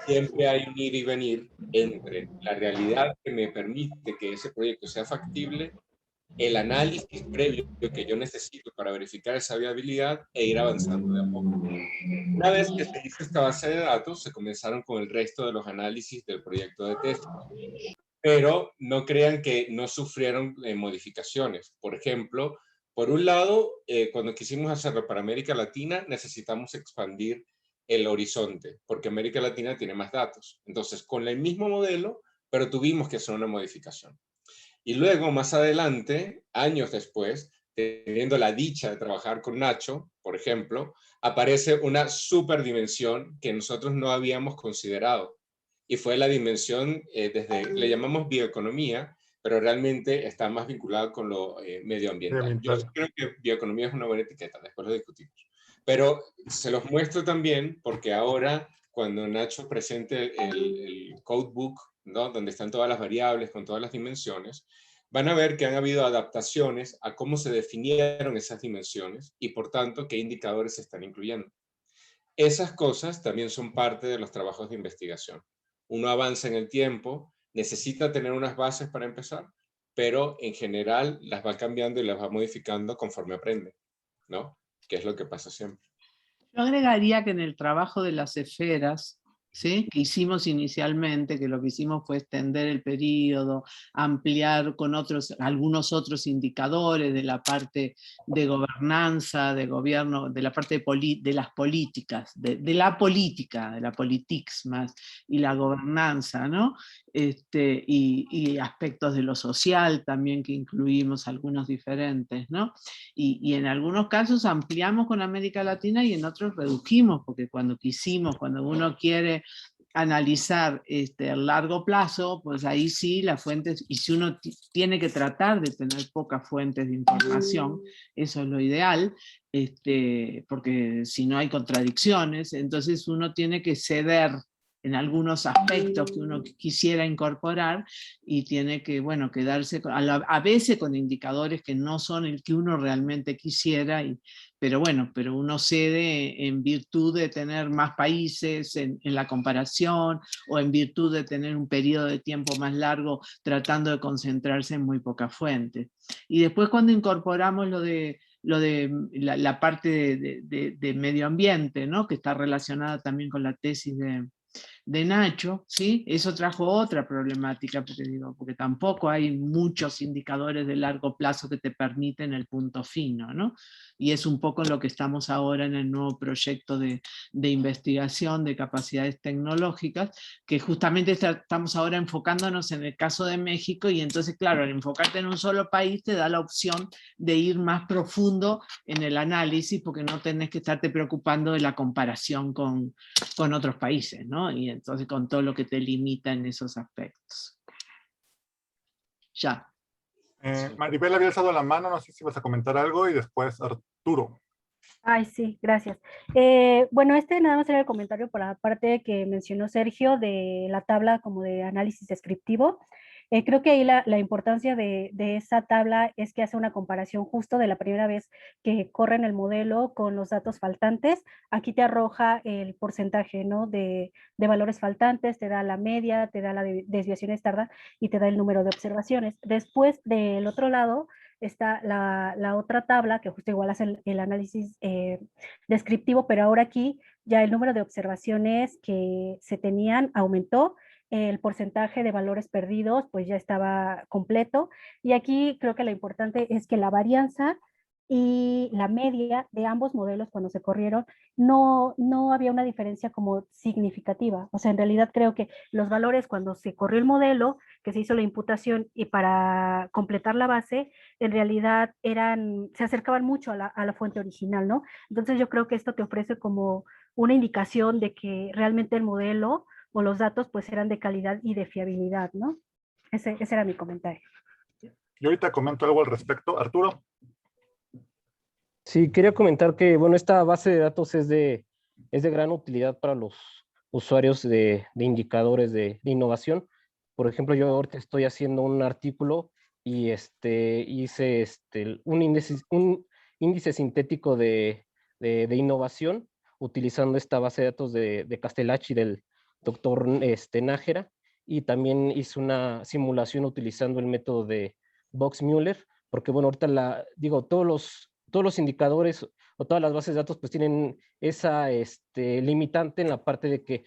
Siempre hay un ir y venir entre la realidad que me permite que ese proyecto sea factible, el análisis previo que yo necesito para verificar esa viabilidad e ir avanzando de a poco. Una vez que se hizo esta base de datos, se comenzaron con el resto de los análisis del proyecto de tesis. Pero no crean que no sufrieron modificaciones. Por ejemplo, por un lado, cuando quisimos hacerlo para América Latina, necesitamos expandir el horizonte, porque América Latina tiene más datos. Entonces, con el mismo modelo, pero tuvimos que hacer una modificación. Y luego, más adelante, años después, teniendo la dicha de trabajar con Nacho, por ejemplo, aparece una superdimensión que nosotros no habíamos considerado. Y fue la dimensión, le llamamos bioeconomía, pero realmente está más vinculado con lo medioambiental. Yo creo que bioeconomía es una buena etiqueta, después lo discutimos. Pero se los muestro también porque ahora, cuando Nacho presente el codebook, ¿no?, donde están todas las variables con todas las dimensiones, van a ver que han habido adaptaciones a cómo se definieron esas dimensiones y, por tanto, qué indicadores se están incluyendo. Esas cosas también son parte de los trabajos de investigación. Uno avanza en el tiempo, necesita tener unas bases para empezar, pero en general las va cambiando y las va modificando conforme aprende, ¿no? Que es lo que pasa siempre. Yo agregaría que en el trabajo de las esferas, ¿sí?, que hicimos inicialmente, que lo que hicimos fue extender el periodo, ampliar con algunos otros indicadores de la parte de gobernanza, de gobierno, de la parte de las políticas, de la política, de la politics más, y la gobernanza, ¿no? Y aspectos de lo social también, que incluimos algunos diferentes, ¿no? Y en algunos casos ampliamos con América Latina y en otros redujimos, porque cuando uno quiere analizar a largo plazo, pues ahí sí las fuentes, y si uno tiene que tratar de tener pocas fuentes de información, eso es lo ideal, porque si no hay contradicciones, entonces uno tiene que ceder en algunos aspectos que uno quisiera incorporar y tiene que, bueno, quedarse a veces con indicadores que no son el que uno realmente quisiera, pero uno cede en virtud de tener más países en la comparación o en virtud de tener un periodo de tiempo más largo tratando de concentrarse en muy pocas fuentes. Y después cuando incorporamos lo de la parte de medio ambiente, ¿no?, que está relacionada también con la tesis de Nacho, ¿sí? Eso trajo otra problemática, porque tampoco hay muchos indicadores de largo plazo que te permiten el punto fino, ¿no? Y es un poco lo que estamos ahora en el nuevo proyecto de investigación de capacidades tecnológicas, que justamente estamos ahora enfocándonos en el caso de México, y entonces, claro, al enfocarte en un solo país te da la opción de ir más profundo en el análisis, porque no tenés que estarte preocupando de la comparación con otros países, ¿no? Y entonces con todo lo que te limita en esos aspectos. Ya. Maribel había alzado la mano, no sé si vas a comentar algo, y después Arturo. Ay, sí, gracias. Bueno, nada más era el comentario por la parte que mencionó Sergio de la tabla como de análisis descriptivo. Creo que ahí la importancia de esa tabla es que hace una comparación justo de la primera vez que corren el modelo con los datos faltantes. Aquí te arroja el porcentaje, ¿no?, de valores faltantes, te da la media, te da la desviación estándar y te da el número de observaciones. Después, del otro lado, está la otra tabla que justo igual hace el análisis descriptivo, pero ahora aquí ya el número de observaciones que se tenían aumentó, el porcentaje de valores perdidos pues ya estaba completo, y aquí creo que lo importante es que la varianza y la media de ambos modelos cuando se corrieron no había una diferencia como significativa. O sea, en realidad creo que los valores cuando se corrió el modelo, que se hizo la imputación y para completar la base, en realidad se acercaban mucho a la fuente original, ¿no? Entonces yo creo que esto te ofrece como una indicación de que realmente el modelo o los datos pues eran de calidad y de fiabilidad, ¿no? Ese era mi comentario. Yo ahorita comento algo al respecto. Arturo. Sí, quería comentar que, bueno, esta base de datos es de gran utilidad para los usuarios de indicadores de innovación, Por ejemplo, yo ahorita estoy haciendo un artículo y hice un índice sintético de innovación utilizando esta base de datos de Castellacci del doctor Nájera, y también hice una simulación utilizando el método de Box-Müller, porque bueno, ahorita todos los indicadores o todas las bases de datos pues tienen esa limitante en la parte de que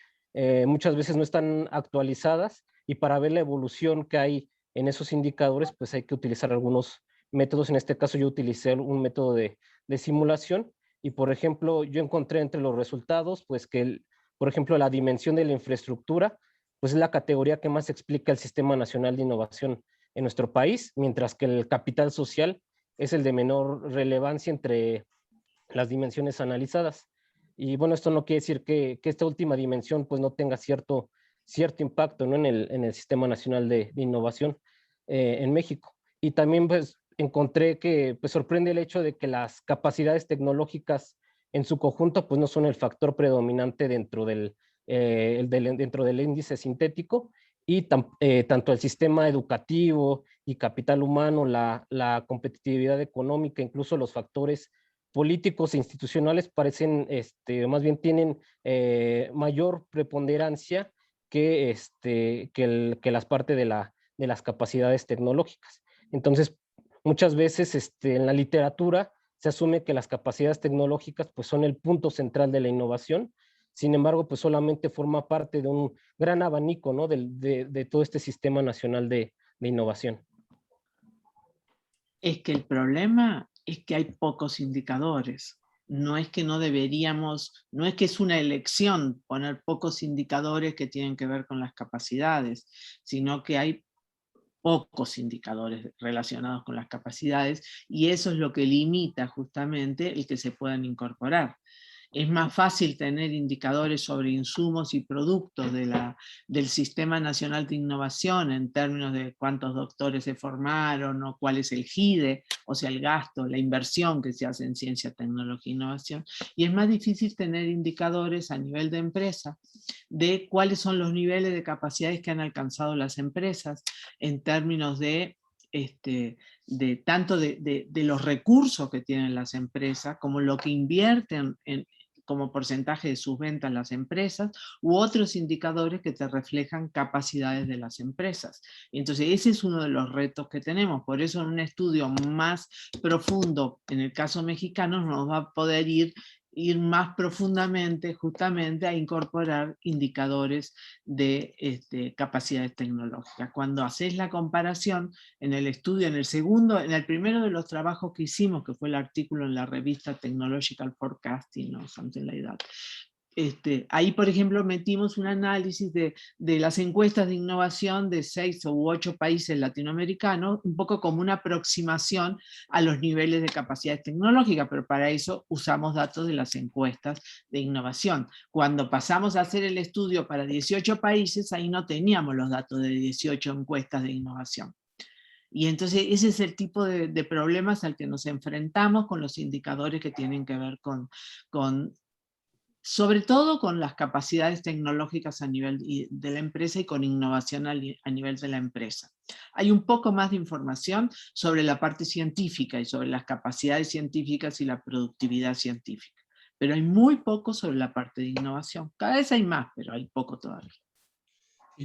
muchas veces no están actualizadas, y para ver la evolución que hay en esos indicadores pues hay que utilizar algunos métodos. En este caso yo utilicé un método de simulación, y por ejemplo yo encontré entre los resultados pues que por ejemplo la dimensión de la infraestructura pues es la categoría que más explica el Sistema Nacional de Innovación en nuestro país, mientras que el capital social es el de menor relevancia entre las dimensiones analizadas. Y bueno, esto no quiere decir que esta última dimensión pues no tenga cierto impacto, ¿no? en el Sistema Nacional de Innovación en México. Y también pues encontré que pues sorprende el hecho de que las capacidades tecnológicas en su conjunto pues no son el factor predominante dentro del índice sintético, y tanto el sistema educativo y capital humano, la competitividad económica, incluso los factores políticos e institucionales parecen, más bien tienen mayor preponderancia que las partes de las capacidades tecnológicas. Entonces, muchas veces en la literatura se asume que las capacidades tecnológicas pues, son el punto central de la innovación. Sin embargo, pues solamente forma parte de un gran abanico, ¿no? de todo este Sistema Nacional de Innovación. Es que el problema es que hay pocos indicadores. No es que no deberíamos, no es que es una elección poner pocos indicadores que tienen que ver con las capacidades, sino que hay pocos indicadores relacionados con las capacidades, y eso es lo que limita justamente el que se puedan incorporar. Es más fácil tener indicadores sobre insumos y productos del Sistema Nacional de Innovación en términos de cuántos doctores se formaron o cuál es el GIDE, o sea, el gasto, la inversión que se hace en ciencia, tecnología e innovación. Y es más difícil tener indicadores a nivel de empresa de cuáles son los niveles de capacidades que han alcanzado las empresas en términos de tanto de los recursos que tienen las empresas, como lo que invierten como porcentaje de sus ventas las empresas, u otros indicadores que te reflejan capacidades de las empresas. Entonces ese es uno de los retos que tenemos, por eso en un estudio más profundo, en el caso mexicano, nos va a poder ir más profundamente justamente a incorporar indicadores de capacidades tecnológicas. Cuando haces la comparación en el estudio, en el primero de los trabajos que hicimos, que fue el artículo en la revista Technological Forecasting o something like that, ahí, por ejemplo, metimos un análisis de las encuestas de innovación de 6 u 8 países latinoamericanos, un poco como una aproximación a los niveles de capacidades tecnológicas, pero para eso usamos datos de las encuestas de innovación. Cuando pasamos a hacer el estudio para 18 países, ahí no teníamos los datos de 18 encuestas de innovación. Y entonces ese es el tipo de problemas al que nos enfrentamos con los indicadores que tienen que ver con sobre todo con las capacidades tecnológicas a nivel de la empresa y con innovación a nivel de la empresa. Hay un poco más de información sobre la parte científica y sobre las capacidades científicas y la productividad científica, pero hay muy poco sobre la parte de innovación. Cada vez hay más, pero hay poco todavía.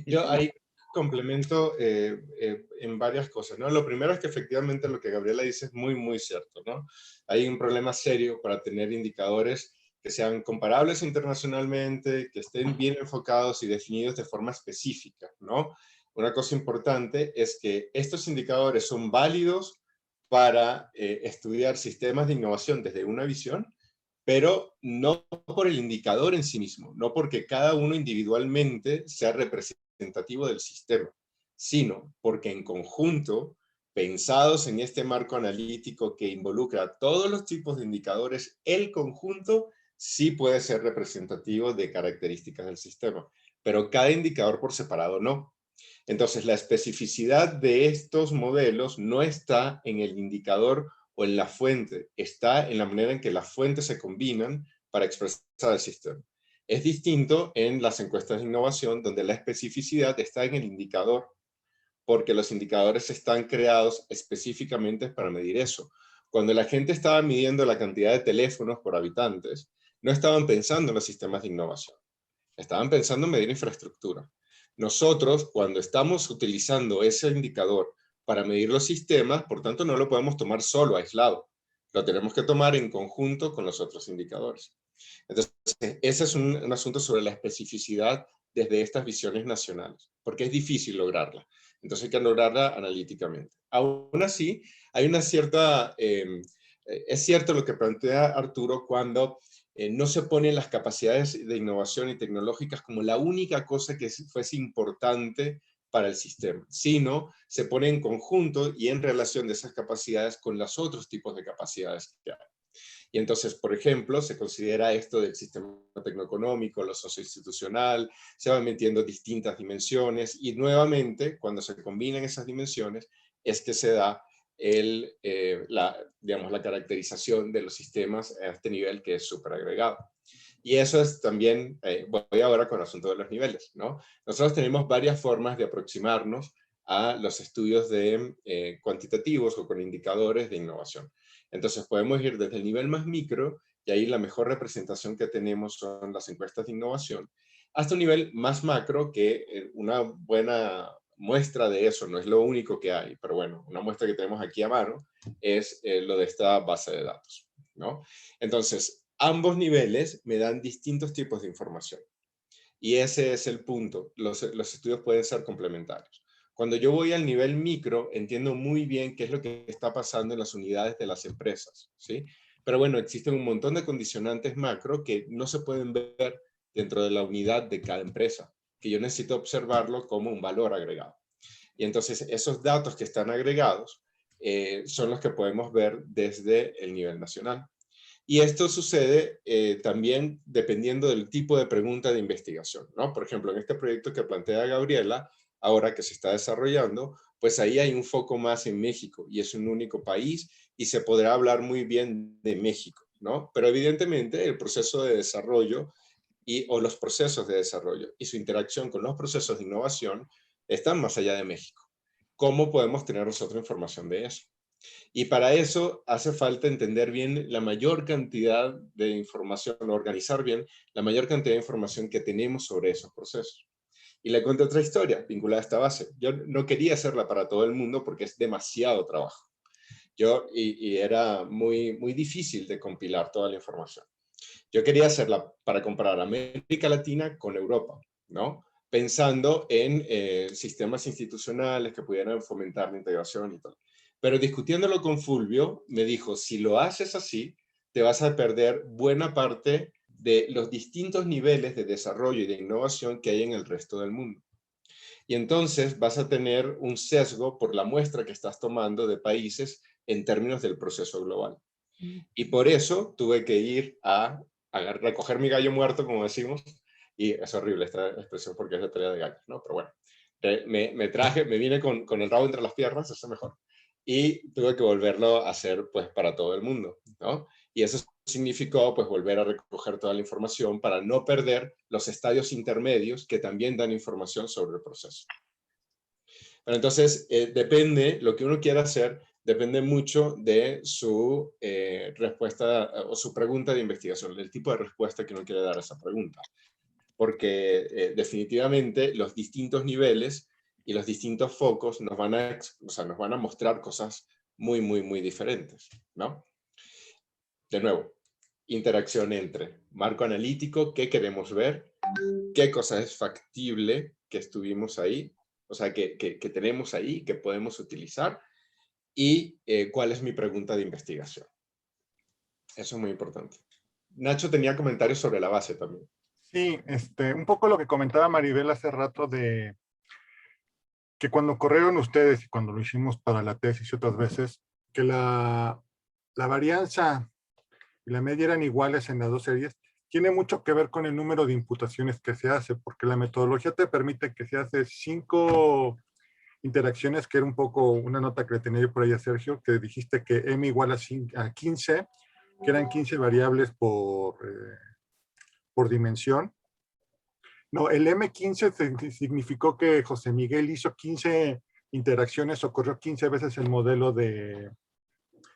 Yo ahí complemento en varias cosas, ¿no? Lo primero es que efectivamente lo que Gabriela dice es muy, muy cierto, ¿no? Hay un problema serio para tener indicadores que sean comparables internacionalmente, que estén bien enfocados y definidos de forma específica, ¿no? Una cosa importante es que estos indicadores son válidos para estudiar sistemas de innovación desde una visión, pero no por el indicador en sí mismo, no porque cada uno individualmente sea representativo del sistema, sino porque en conjunto, pensados en este marco analítico que involucra todos los tipos de indicadores, el conjunto sí puede ser representativo de características del sistema, pero cada indicador por separado no. Entonces, la especificidad de estos modelos no está en el indicador o en la fuente, está en la manera en que las fuentes se combinan para expresar el sistema. Es distinto en las encuestas de innovación, donde la especificidad está en el indicador porque los indicadores están creados específicamente para medir eso. Cuando la gente estaba midiendo la cantidad de teléfonos por habitantes, no estaban pensando en los sistemas de innovación, estaban pensando en medir infraestructura. Nosotros, cuando estamos utilizando ese indicador para medir los sistemas, por tanto, no lo podemos tomar solo, aislado. Lo tenemos que tomar en conjunto con los otros indicadores. Entonces, ese es un asunto sobre la especificidad desde estas visiones nacionales, porque es difícil lograrla. Entonces hay que lograrla analíticamente. Aún así, hay una cierta, es cierto lo que plantea Arturo cuando no se ponen las capacidades de innovación y tecnológicas como la única cosa que fuese importante para el sistema, sino se pone en conjunto y en relación de esas capacidades con los otros tipos de capacidades que hay. Y entonces, por ejemplo, se considera esto del sistema tecnoeconómico, lo socioinstitucional, se van metiendo distintas dimensiones y nuevamente, cuando se combinan esas dimensiones, es que se da la caracterización de los sistemas a este nivel que es súper agregado. Y eso es también, voy ahora con el asunto de los niveles, ¿no? Nosotros tenemos varias formas de aproximarnos a los estudios cuantitativos o con indicadores de innovación. Entonces podemos ir desde el nivel más micro, y ahí la mejor representación que tenemos son las encuestas de innovación, hasta un nivel más macro, que una buena muestra de eso, no es lo único que hay, pero bueno, una muestra que tenemos aquí a mano es lo de esta base de datos, ¿no? Entonces, ambos niveles me dan distintos tipos de información. Y ese es el punto. Los estudios pueden ser complementarios. Cuando yo voy al nivel micro, entiendo muy bien qué es lo que está pasando en las unidades de las empresas, ¿sí? Pero bueno, existen un montón de condicionantes macro que no se pueden ver dentro de la unidad de cada empresa, que yo necesito observarlo como un valor agregado. Y entonces esos datos que están agregados son los que podemos ver desde el nivel nacional. Y esto sucede también dependiendo del tipo de pregunta de investigación, ¿no? Por ejemplo, en este proyecto que plantea Gabriela, ahora que se está desarrollando, pues ahí hay un foco más en México y es un único país y se podrá hablar muy bien de México, ¿no? Pero evidentemente el proceso de desarrollo o los procesos de desarrollo y su interacción con los procesos de innovación están más allá de México. ¿Cómo podemos tener nosotros información de eso? Y para eso hace falta entender bien la mayor cantidad de información, organizar bien la mayor cantidad de información que tenemos sobre esos procesos. Y le cuento otra historia vinculada a esta base. Yo no quería hacerla para todo el mundo porque es demasiado trabajo. Y era muy, muy difícil de compilar toda la información. Yo quería hacerla para comparar América Latina con Europa, ¿no? Pensando en sistemas institucionales que pudieran fomentar la integración y todo. Pero discutiéndolo con Fulvio, me dijo, si lo haces así, te vas a perder buena parte de los distintos niveles de desarrollo y de innovación que hay en el resto del mundo. Y entonces vas a tener un sesgo por la muestra que estás tomando de países en términos del proceso global. Y por eso tuve que ir a recoger mi gallo muerto, como decimos, y es horrible esta expresión porque es de pelea de gallos, ¿no? Pero bueno, me vine con el rabo entre las piernas, eso es mejor, y tuve que volverlo a hacer pues para todo el mundo, ¿no? Y eso significó pues volver a recoger toda la información para no perder los estadios intermedios que también dan información sobre el proceso. Pero entonces depende, lo que uno quiera hacer, depende mucho de su respuesta o su pregunta de investigación, del tipo de respuesta que uno quiere dar a esa pregunta. Porque definitivamente los distintos niveles y los distintos focos nos van a mostrar cosas muy, muy, muy diferentes, ¿no? De nuevo, interacción entre marco analítico, qué queremos ver, qué cosa es factible que estuvimos ahí, o sea, que tenemos ahí, que podemos utilizar, y cuál es mi pregunta de investigación. Eso es muy importante. Nacho tenía comentarios sobre la base también. Sí, un poco lo que comentaba Maribel hace rato de que cuando corrieron ustedes y cuando lo hicimos para la tesis y otras veces, que la varianza y la media eran iguales en las dos series, tiene mucho que ver con el número de imputaciones que se hace, porque la metodología te permite que se hace 5 interacciones, que era un poco una nota que le tenía yo por ahí a Sergio, que dijiste que M igual a 15, que eran 15 variables por dimensión. No, el M15 significó que José Miguel hizo 15 interacciones o corrió 15 veces el modelo de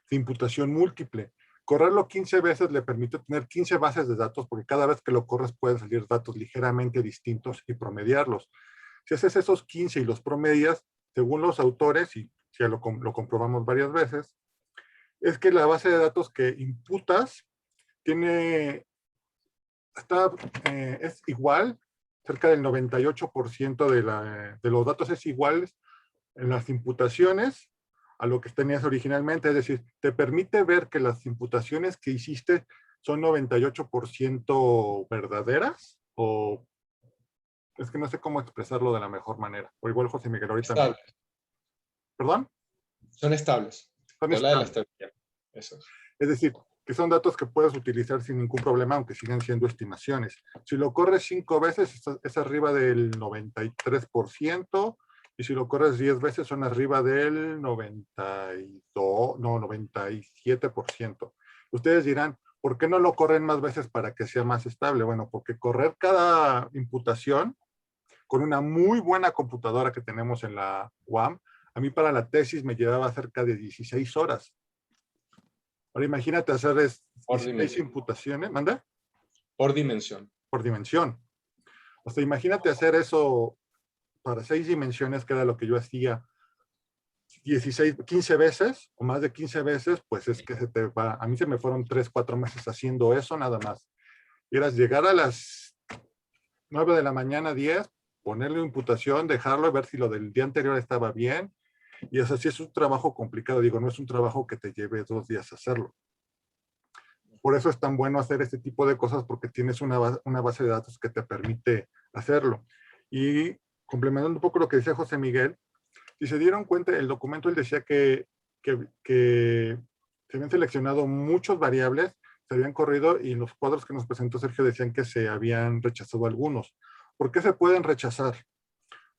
imputación múltiple. Correrlo 15 veces le permite tener 15 bases de datos, porque cada vez que lo corres pueden salir datos ligeramente distintos y promediarlos. Si haces esos 15 y los promedias, según los autores, y ya lo comprobamos varias veces, es que la base de datos que imputas es igual, cerca del 98% de los datos es igual en las imputaciones a lo que tenías originalmente. Es decir, te permite ver que las imputaciones que hiciste son 98% verdaderas, o es que no sé cómo expresarlo de la mejor manera. O igual José Miguel ahorita. Estables. ¿Perdón? Son estables. Son Te habla de la estables. estabilidad. Eso es. Es decir, que son datos que puedes utilizar sin ningún problema, aunque sigan siendo estimaciones. Si lo corres 5 veces, es arriba del 93%, y si lo corres 10 veces, son arriba del 97%. Ustedes dirán, ¿por qué no lo corren más veces para que sea más estable? Bueno, porque correr cada imputación con una muy buena computadora que tenemos en la UAM, a mí para la tesis me llevaba cerca de 16 horas. Ahora imagínate hacer 16 imputaciones, ¿manda? Por dimensión. Por dimensión. O sea, imagínate hacer eso para 6 dimensiones, que era lo que yo hacía 15 veces, o más de 15 veces, pues es que se te va. A mí se me fueron 3, 4 meses haciendo eso nada más. Y era llegar a las 9 de la mañana, 10, ponerle imputación, dejarlo, ver si lo del día anterior estaba bien. Y eso sí es un trabajo complicado, digo, no es un trabajo que te lleve 2 días hacerlo. Por eso es tan bueno hacer este tipo de cosas, porque tienes una base de datos que te permite hacerlo. Y complementando un poco lo que decía José Miguel, si se dieron cuenta, el documento él decía que se habían seleccionado muchas variables, se habían corrido, y los cuadros que nos presentó Sergio decían que se habían rechazado algunos. ¿Por qué se pueden rechazar?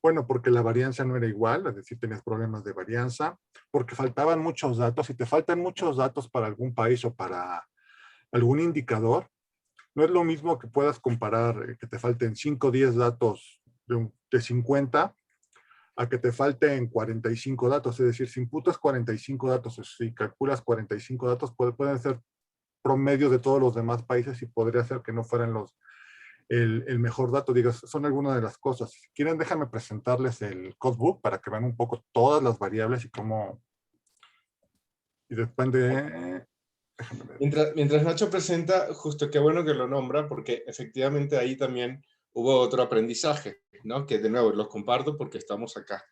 Bueno, porque la varianza no era igual, es decir, tenías problemas de varianza, porque faltaban muchos datos. Si te faltan muchos datos para algún país o para algún indicador, no es lo mismo que puedas comparar que te falten 5 o 10 datos de 50 a que te falten 45 datos. Es decir, si imputas 45 datos, si calculas 45 datos, pueden ser promedios de todos los demás países, y podría ser que no fueran el mejor dato. Digas, son algunas de las cosas. Si quieren, déjame presentarles el codebook para que vean un poco todas las variables y cómo. Y depende. Mientras Nacho presenta, justo qué bueno que lo nombra, porque efectivamente ahí también hubo otro aprendizaje, ¿no? Que de nuevo los comparto porque estamos acá,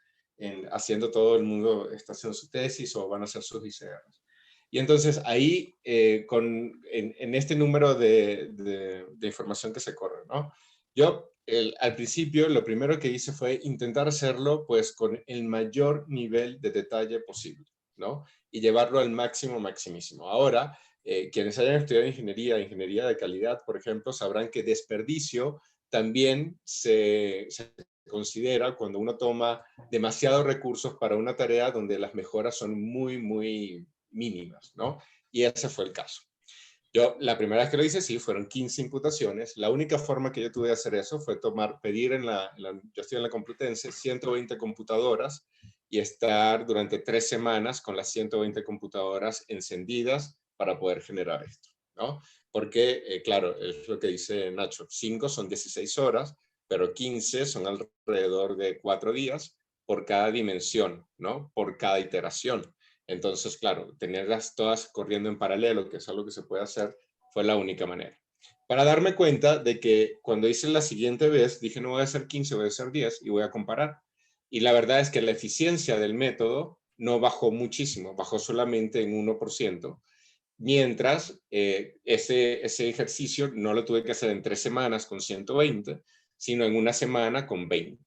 haciendo, todo el mundo está haciendo su tesis o van a hacer sus ICRs. Y entonces ahí, en este número de información que se corre, ¿no? Yo al principio lo primero que hice fue intentar hacerlo pues con el mayor nivel de detalle posible, ¿no? Y llevarlo al máximo, maximísimo. Ahora, quienes hayan estudiado ingeniería de calidad, por ejemplo, sabrán que desperdicio también se considera cuando uno toma demasiados recursos para una tarea donde las mejoras son muy, muy mínimas, ¿no? Y ese fue el caso. Yo, la primera vez que lo hice, sí, fueron 15 imputaciones. La única forma que yo tuve de hacer eso fue pedir yo estoy en la Complutense, 120 computadoras, y estar durante 3 semanas con las 120 computadoras encendidas para poder generar esto, ¿no? Porque, claro, es lo que dice Nacho, 5 son 16 horas, pero 15 son alrededor de 4 días por cada dimensión, ¿no? Por cada iteración. Entonces, claro, tenerlas todas corriendo en paralelo, que es algo que se puede hacer, fue la única manera. Para darme cuenta de que cuando hice la siguiente vez, dije no voy a hacer 15, voy a hacer 10 y voy a comparar. Y la verdad es que la eficiencia del método no bajó muchísimo, bajó solamente en 1%, mientras ese ejercicio no lo tuve que hacer en 3 semanas con 120, sino en una semana con 20.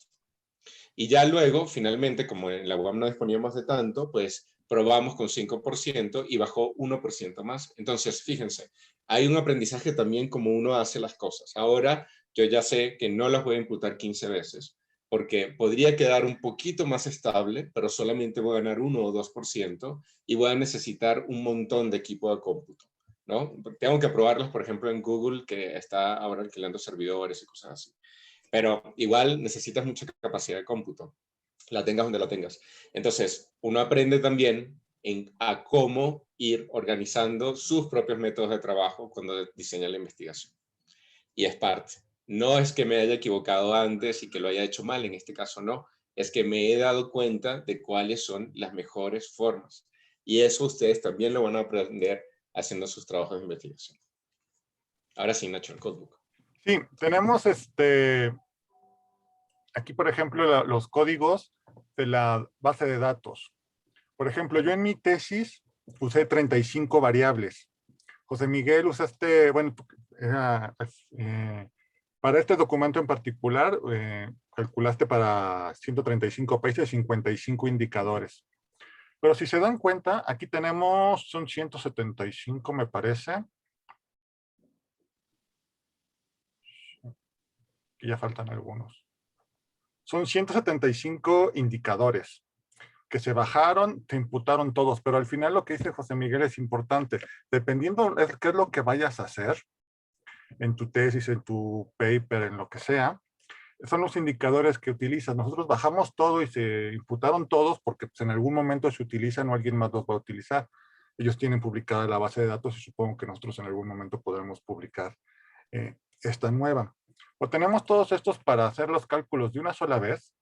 Y ya luego, finalmente, como en la UAM no disponíamos de tanto, pues probamos con 5% y bajó 1% más. Entonces, fíjense, hay un aprendizaje también como uno hace las cosas. Ahora yo ya sé que no las voy a imputar 15 veces, porque podría quedar un poquito más estable, pero solamente voy a ganar 1 o 2% y voy a necesitar un montón de equipo de cómputo, ¿no? Tengo que probarlos, por ejemplo, en Google, que está ahora alquilando servidores y cosas así. Pero igual necesitas mucha capacidad de cómputo. la tengas donde la tengas. Entonces, uno aprende también a cómo ir organizando sus propios métodos de trabajo cuando diseña la investigación. Y es parte. No es que me haya equivocado antes y que lo haya hecho mal, en este caso no. Es que me he dado cuenta de cuáles son las mejores formas. Y eso ustedes también lo van a aprender haciendo sus trabajos de investigación. Ahora sí, Nacho, el codebook. Sí, tenemos aquí, por ejemplo, los códigos de la base de datos. Por ejemplo, yo en mi tesis usé 35 variables. José Miguel, usaste, bueno, para este documento en particular, calculaste para 135 países 55 indicadores. Pero si se dan cuenta, aquí tenemos, son 175 me parece. Que ya faltan algunos. Son 175 indicadores que se bajaron, se imputaron todos, pero al final lo que dice José Miguel es importante. Dependiendo de qué es lo que vayas a hacer en tu tesis, en tu paper, en lo que sea, son los indicadores que utilizas. Nosotros bajamos todo y se imputaron todos porque pues, en algún momento se utilizan o alguien más los va a utilizar. Ellos tienen publicada la base de datos y supongo que nosotros en algún momento podremos publicar esta nueva. O tenemos todos estos para hacer los cálculos de una sola vez,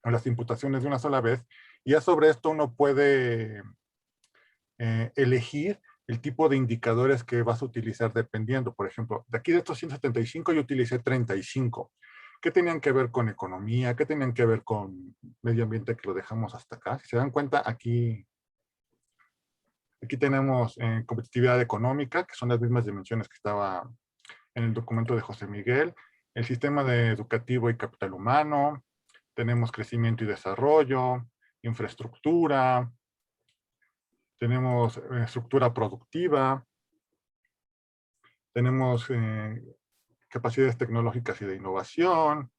o las imputaciones de una sola vez, y ya sobre esto uno puede elegir el tipo de indicadores que vas a utilizar dependiendo. Por ejemplo, de aquí de estos 175 yo utilicé 35. ¿Qué tenían que ver con economía? ¿Qué tenían que ver con medio ambiente que lo dejamos hasta acá? Si se dan cuenta, aquí tenemos competitividad económica, que son las mismas dimensiones que estaba en el documento de José Miguel, el sistema educativo y capital humano, tenemos crecimiento y desarrollo, infraestructura, tenemos estructura productiva, tenemos capacidades tecnológicas y de innovación,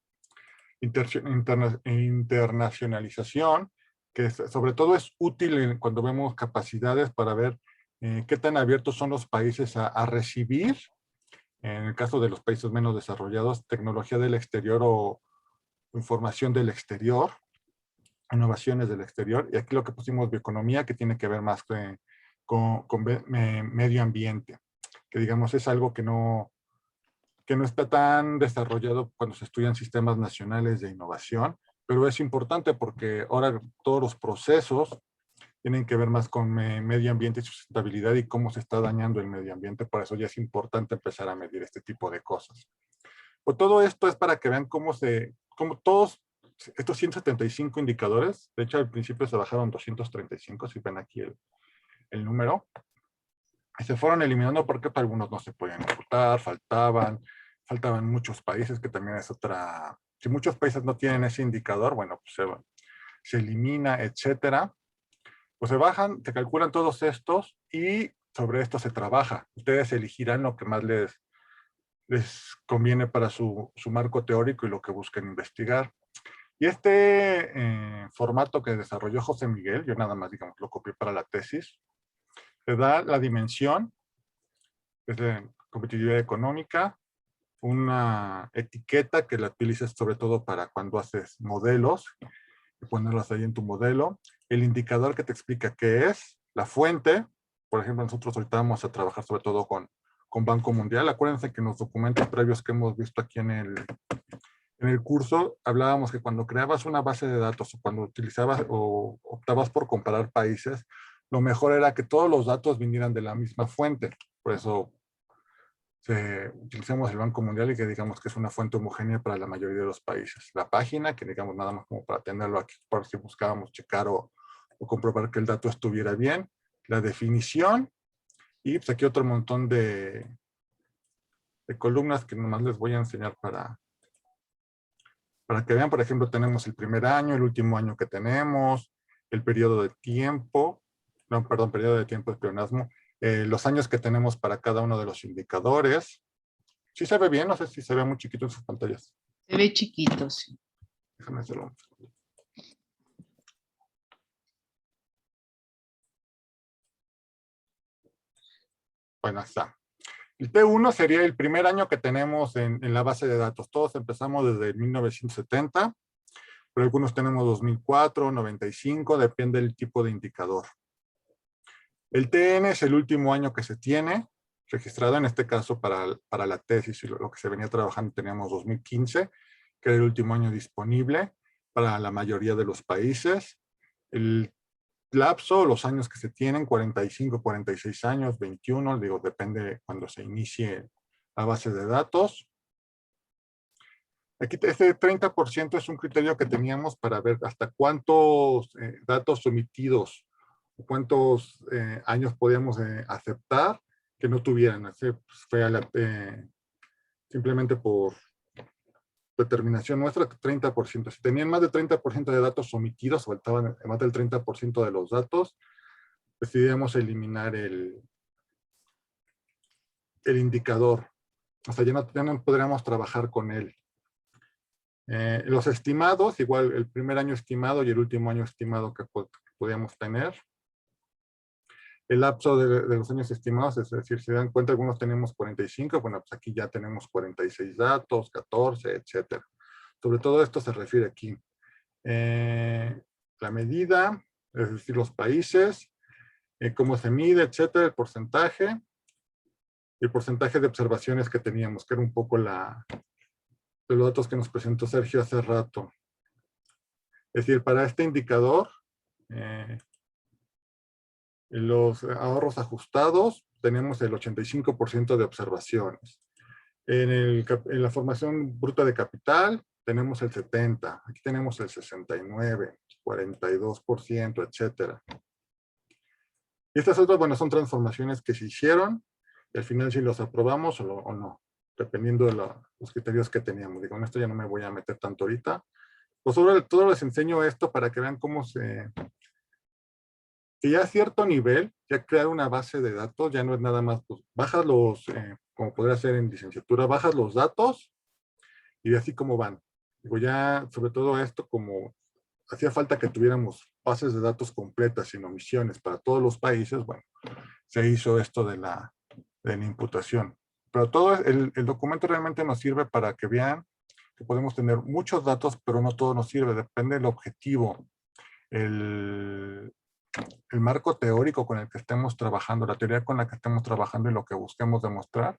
internacionalización, que sobre todo es útil cuando vemos capacidades para ver qué tan abiertos son los países a recibir, en el caso de los países menos desarrollados, tecnología del exterior o información del exterior, innovaciones del exterior. Y aquí lo que pusimos bioeconomía, que tiene que ver más con medio ambiente, que digamos es algo que no está tan desarrollado cuando se estudian sistemas nacionales de innovación, pero es importante porque ahora todos los procesos tienen que ver más con medio ambiente y sustentabilidad y cómo se está dañando el medio ambiente. Por eso ya es importante empezar a medir este tipo de cosas. Pues todo esto es para que vean cómo todos estos 175 indicadores, de hecho al principio se bajaron 235, si ven aquí el número, y se fueron eliminando porque para algunos no se podían imputar, faltaban muchos países, que también es otra, si muchos países no tienen ese indicador, bueno, pues se elimina, etcétera. Pues se bajan, se calculan todos estos y sobre esto se trabaja. Ustedes elegirán lo que más les conviene para su marco teórico y lo que busquen investigar. Y este formato que desarrolló José Miguel, yo nada más, digamos, lo copié para la tesis, te da la dimensión, es de competitividad económica, una etiqueta que la utilizas sobre todo para cuando haces modelos, y ponerlos ahí en tu modelo, el indicador que te explica qué es, la fuente, por ejemplo, nosotros ahorita vamos a trabajar sobre todo con Banco Mundial. Acuérdense que en los documentos previos que hemos visto aquí en el curso, hablábamos que cuando creabas una base de datos o cuando utilizabas o optabas por comparar países, lo mejor era que todos los datos vinieran de la misma fuente. Por eso utilizamos el Banco Mundial y que digamos que es una fuente homogénea para la mayoría de los países. La página, que digamos nada más como para tenerlo aquí, por si buscábamos checar o comprobar que el dato estuviera bien. La definición, y pues aquí otro montón de columnas que nomás les voy a enseñar para que vean. Por ejemplo, tenemos el primer año, el último año que tenemos, el periodo de tiempo, no, perdón, periodo de tiempo de pleonasmo, los años que tenemos para cada uno de los indicadores. ¿Sí se ve bien? No sé si se ve muy chiquito en sus pantallas. Se ve chiquito, sí. Déjame hacerlo. Bueno, está. El T1 sería el primer año que tenemos en la base de datos. Todos empezamos desde 1970. pero algunos tenemos 2004, 95, depende del tipo de indicador. El TN es el último año que se tiene registrado, en este caso para la tesis y lo que se venía trabajando teníamos 2015, que era el último año disponible para la mayoría de los países. El lapso, los años que se tienen, 45, 46 años, 21, digo, depende de cuando se inicie la base de datos. Aquí este 30% es un criterio que teníamos para ver hasta cuántos datos sometidos, cuántos años podíamos aceptar que no tuvieran. Así, pues, fue simplemente por determinación nuestra, 30%. Si tenían más del 30% de datos omitidos, faltaban más del 30% de los datos, decidíamos eliminar el indicador. O sea, ya no podríamos trabajar con él. Los estimados, igual el primer año estimado y el último año estimado que podíamos tener. El lapso de los años estimados, es decir, si se dan cuenta, algunos tenemos 45, bueno, pues aquí ya tenemos 46 datos, 14, etcétera. Sobre todo esto se refiere aquí. La medida, es decir, los países, cómo se mide, etcétera, el porcentaje de observaciones que teníamos, que era un poco de los datos que nos presentó Sergio hace rato. Es decir, para este indicador, los ahorros ajustados, tenemos el 85% de observaciones. En la formación bruta de capital, tenemos el 70%, aquí tenemos el 69%, 42%, etcétera. Y estas otras, bueno, son transformaciones que se hicieron, y al final si los aprobamos o no, dependiendo de los criterios que teníamos. Digo, en esto ya no me voy a meter tanto ahorita. Pues sobre todo les enseño esto para que vean cómo que ya a cierto nivel, ya crear una base de datos, ya no es nada más, pues bajas como podría ser en licenciatura, bajas los datos y así como van. Digo, ya sobre todo esto, como hacía falta que tuviéramos bases de datos completas sin omisiones para todos los países, bueno, se hizo esto de la imputación. Pero todo el documento realmente nos sirve para que vean que podemos tener muchos datos, pero no todo nos sirve, depende del objetivo. El marco teórico con el que estemos trabajando, la teoría con la que estemos trabajando y lo que busquemos demostrar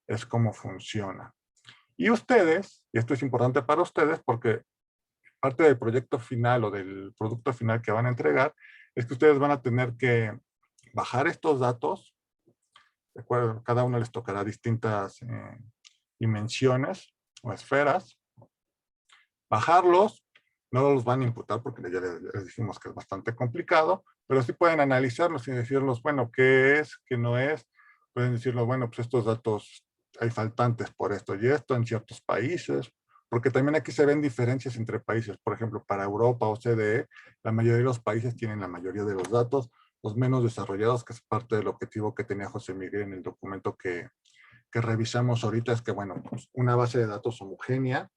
es cómo funciona. Y ustedes, y esto es importante para ustedes porque parte del proyecto final o del producto final que van a entregar es que ustedes van a tener que bajar estos datos. De acuerdo, cada uno les tocará distintas dimensiones o esferas. Bajarlos, no los van a imputar porque ya les dijimos que es bastante complicado, pero sí pueden analizarlos y decirlos, bueno, ¿qué es? ¿Qué no es? Pueden decirlo, bueno, pues estos datos hay faltantes por esto y esto en ciertos países, porque también aquí se ven diferencias entre países. Por ejemplo, para Europa o OCDE, la mayoría de los países tienen la mayoría de los datos, los menos desarrollados, que es parte del objetivo que tenía José Miguel en el documento que revisamos ahorita, es que, bueno, pues una base de datos homogénea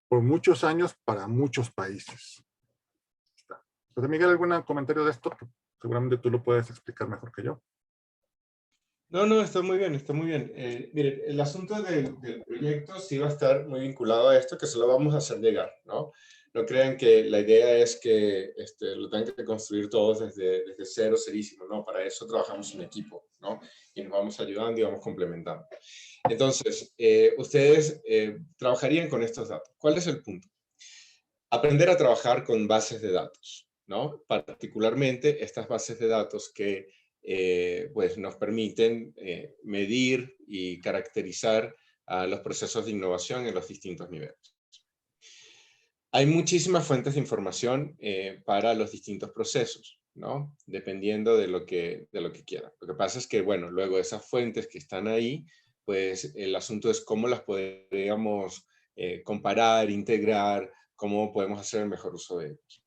por muchos años para muchos países. José Miguel, ¿algún comentario de esto? Seguramente tú lo puedes explicar mejor que yo. No, está muy bien, está muy bien. Miren, el asunto del proyecto sí va a estar muy vinculado a esto, que se lo vamos a hacer llegar, ¿no? No crean que la idea es que lo tengan que construir todos desde cero, cerísimo, ¿no? Para eso trabajamos en equipo, ¿no? Y nos vamos ayudando y vamos complementando. Entonces, ustedes trabajarían con estos datos. ¿Cuál es el punto? Aprender a trabajar con bases de datos, ¿no? Particularmente estas bases de datos que pues nos permiten medir y caracterizar los procesos de innovación en los distintos niveles. Hay muchísimas fuentes de información para los distintos procesos, ¿no? Dependiendo de lo que quieran. Lo que pasa es que, bueno, luego esas fuentes que están ahí, pues el asunto es cómo las podríamos comparar, integrar, cómo podemos hacer el mejor uso de ellos.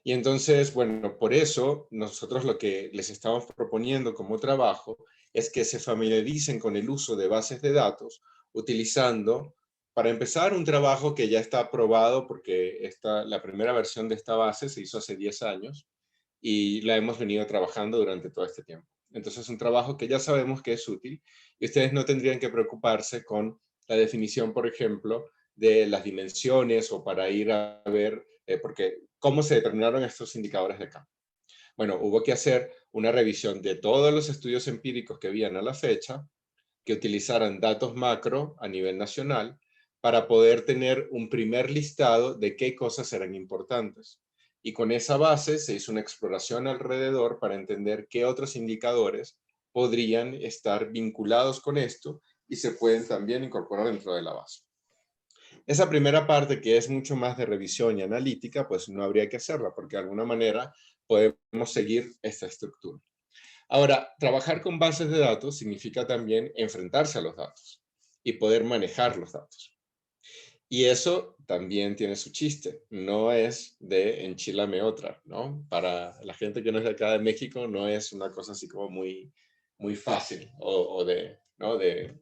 Y entonces, bueno, por eso nosotros lo que les estamos proponiendo como trabajo es que se familiaricen con el uso de bases de datos utilizando, para empezar, un trabajo que ya está aprobado porque la primera versión de esta base se hizo hace 10 años y la hemos venido trabajando durante todo este tiempo. Entonces es un trabajo que ya sabemos que es útil y ustedes no tendrían que preocuparse con la definición, por ejemplo, de las dimensiones o para ir a ver, porque cómo se determinaron estos indicadores de campo. Bueno, hubo que hacer una revisión de todos los estudios empíricos que habían a la fecha, que utilizaran datos macro a nivel nacional para poder tener un primer listado de qué cosas eran importantes. Y con esa base se hizo una exploración alrededor para entender qué otros indicadores podrían estar vinculados con esto y se pueden también incorporar dentro de la base. Esa primera parte, que es mucho más de revisión y analítica, pues no habría que hacerla, porque de alguna manera podemos seguir esta estructura. Ahora, trabajar con bases de datos significa también enfrentarse a los datos y poder manejar los datos. Y eso también tiene su chiste. No es de enchilame otra, ¿no? Para la gente que no es de acá de México, no es una cosa así como muy fácil o de, ¿no? De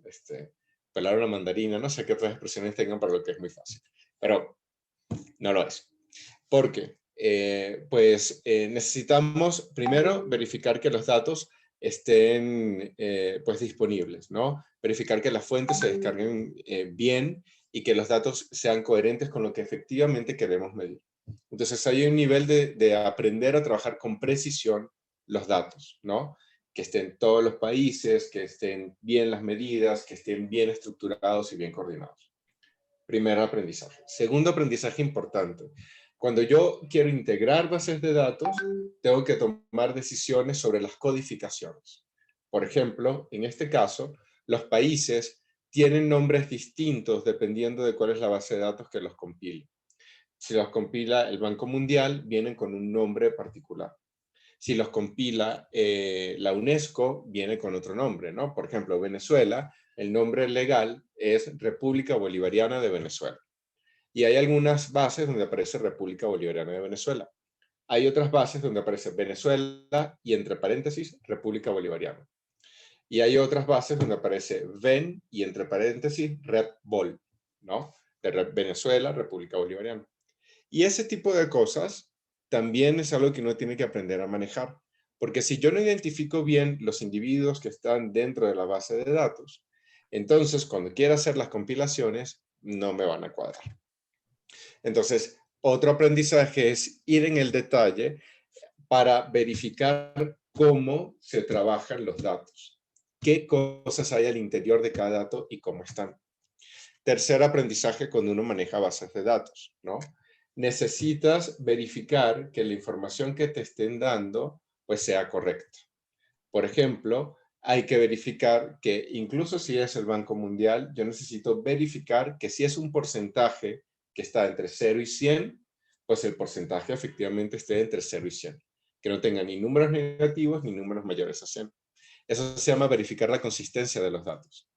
pelar una mandarina, no sé qué otras expresiones tengan para lo que es muy fácil. Pero no lo es. ¿Por qué? Necesitamos primero verificar que los datos estén pues disponibles, ¿no? Verificar que las fuentes se descarguen bien y que los datos sean coherentes con lo que efectivamente queremos medir. Entonces hay un nivel de aprender a trabajar con precisión los datos, ¿no? Que estén en todos los países, que estén bien las medidas, que estén bien estructurados y bien coordinados. Primer aprendizaje. Segundo aprendizaje importante. Cuando yo quiero integrar bases de datos, tengo que tomar decisiones sobre las codificaciones. Por ejemplo, en este caso, los países tienen nombres distintos dependiendo de cuál es la base de datos que los compila. Si los compila el Banco Mundial, vienen con un nombre particular. Si los compila la UNESCO, viene con otro nombre, ¿no? Por ejemplo, Venezuela, el nombre legal es República Bolivariana de Venezuela. Y hay algunas bases donde aparece República Bolivariana de Venezuela. Hay otras bases donde aparece Venezuela y entre paréntesis República Bolivariana. Y hay otras bases donde aparece VEN y entre paréntesis RepBol, ¿no? De Venezuela, República Bolivariana. Y ese tipo de cosas también es algo que uno tiene que aprender a manejar. Porque si yo no identifico bien los individuos que están dentro de la base de datos, entonces cuando quiera hacer las compilaciones, no me van a cuadrar. Entonces, otro aprendizaje es ir en el detalle para verificar cómo se trabajan los datos, qué cosas hay al interior de cada dato y cómo están. Tercer aprendizaje cuando uno maneja bases de datos, ¿no? Necesitas verificar que la información que te estén dando pues sea correcta. Por ejemplo, hay que verificar que incluso si es el Banco Mundial, yo necesito verificar que si es un porcentaje que está entre 0 y 100, pues el porcentaje efectivamente esté entre 0 y 100. Que no tenga ni números negativos ni números mayores a 100. Eso se llama verificar la consistencia de los datos.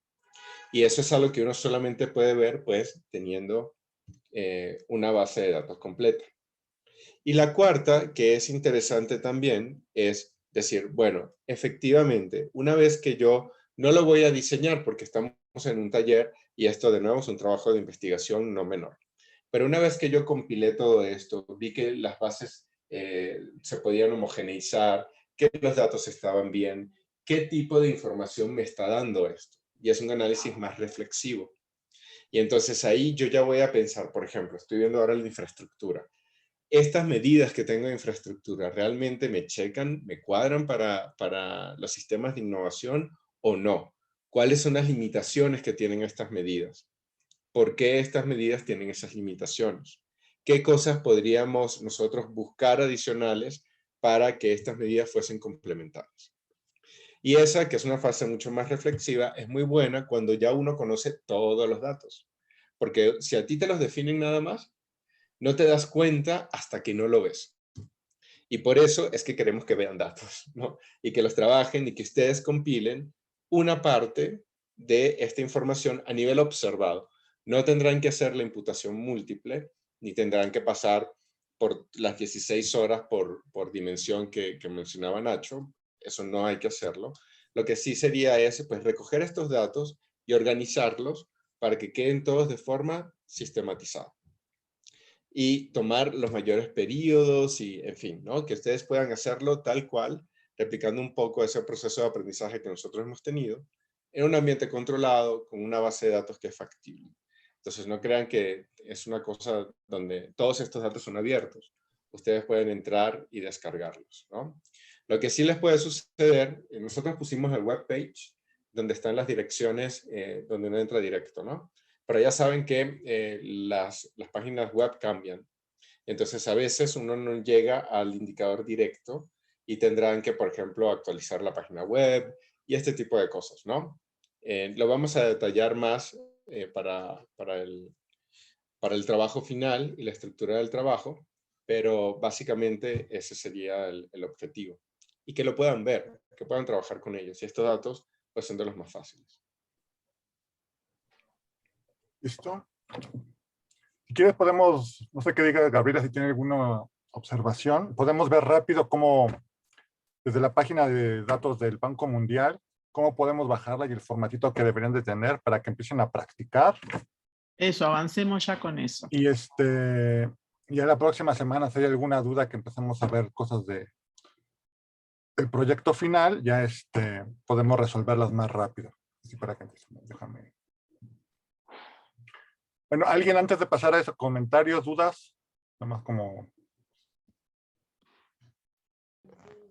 Y eso es algo que uno solamente puede ver, pues, teniendo una base de datos completa. Y la cuarta, que es interesante también, es decir, bueno, efectivamente, una vez que yo no lo voy a diseñar porque estamos en un taller y esto de nuevo es un trabajo de investigación no menor. Pero una vez que yo compilé todo esto, vi que las bases se podían homogeneizar, que los datos estaban bien, qué tipo de información me está dando esto. Y es un análisis más reflexivo. Y entonces ahí yo ya voy a pensar, por ejemplo, estoy viendo ahora la infraestructura. Estas medidas que tengo de infraestructura, ¿realmente me checan, me cuadran para los sistemas de innovación o no? ¿Cuáles son las limitaciones que tienen estas medidas? ¿Por qué estas medidas tienen esas limitaciones? ¿Qué cosas podríamos nosotros buscar adicionales para que estas medidas fuesen complementarias? Y esa, que es una fase mucho más reflexiva, es muy buena cuando ya uno conoce todos los datos. Porque si a ti te los definen nada más, no te das cuenta hasta que no lo ves. Y por eso es que queremos que vean datos, ¿no? Y que los trabajen y que ustedes compilen una parte de esta información a nivel observado. No tendrán que hacer la imputación múltiple, ni tendrán que pasar por las 16 horas por dimensión que mencionaba Nacho. Eso no hay que hacerlo. Lo que sí sería es pues, recoger estos datos y organizarlos para que queden todos de forma sistematizada. Y tomar los mayores periodos y, en fin, ¿no? Que ustedes puedan hacerlo tal cual, replicando un poco ese proceso de aprendizaje que nosotros hemos tenido, en un ambiente controlado, con una base de datos que es factible. Entonces no crean que es una cosa donde todos estos datos son abiertos. Ustedes pueden entrar y descargarlos, ¿no? Lo que sí les puede suceder, nosotros pusimos el web page donde están las direcciones donde uno entra directo, ¿no? Pero ya saben que las páginas web cambian. Entonces a veces uno no llega al indicador directo y tendrán que, por ejemplo, actualizar la página web y este tipo de cosas, ¿no? Lo vamos a detallar más para el trabajo final y la estructura del trabajo, pero básicamente ese sería el objetivo. Y que lo puedan ver, que puedan trabajar con ellos. Y estos datos pues son de los más fáciles. ¿Listo? Si quieres podemos, no sé qué diga Gabriela, si tiene alguna observación, podemos ver rápido cómo, desde la página de datos del Banco Mundial, cómo podemos bajarla y el formatito que deberían de tener para que empiecen a practicar. Eso, avancemos ya con eso. Y ya la próxima semana, si hay alguna duda que empezamos a ver cosas del proyecto final, ya podemos resolverlas más rápido. Así para que empecemos, déjame. Bueno, ¿alguien antes de pasar a esos comentarios, dudas? Nada más como...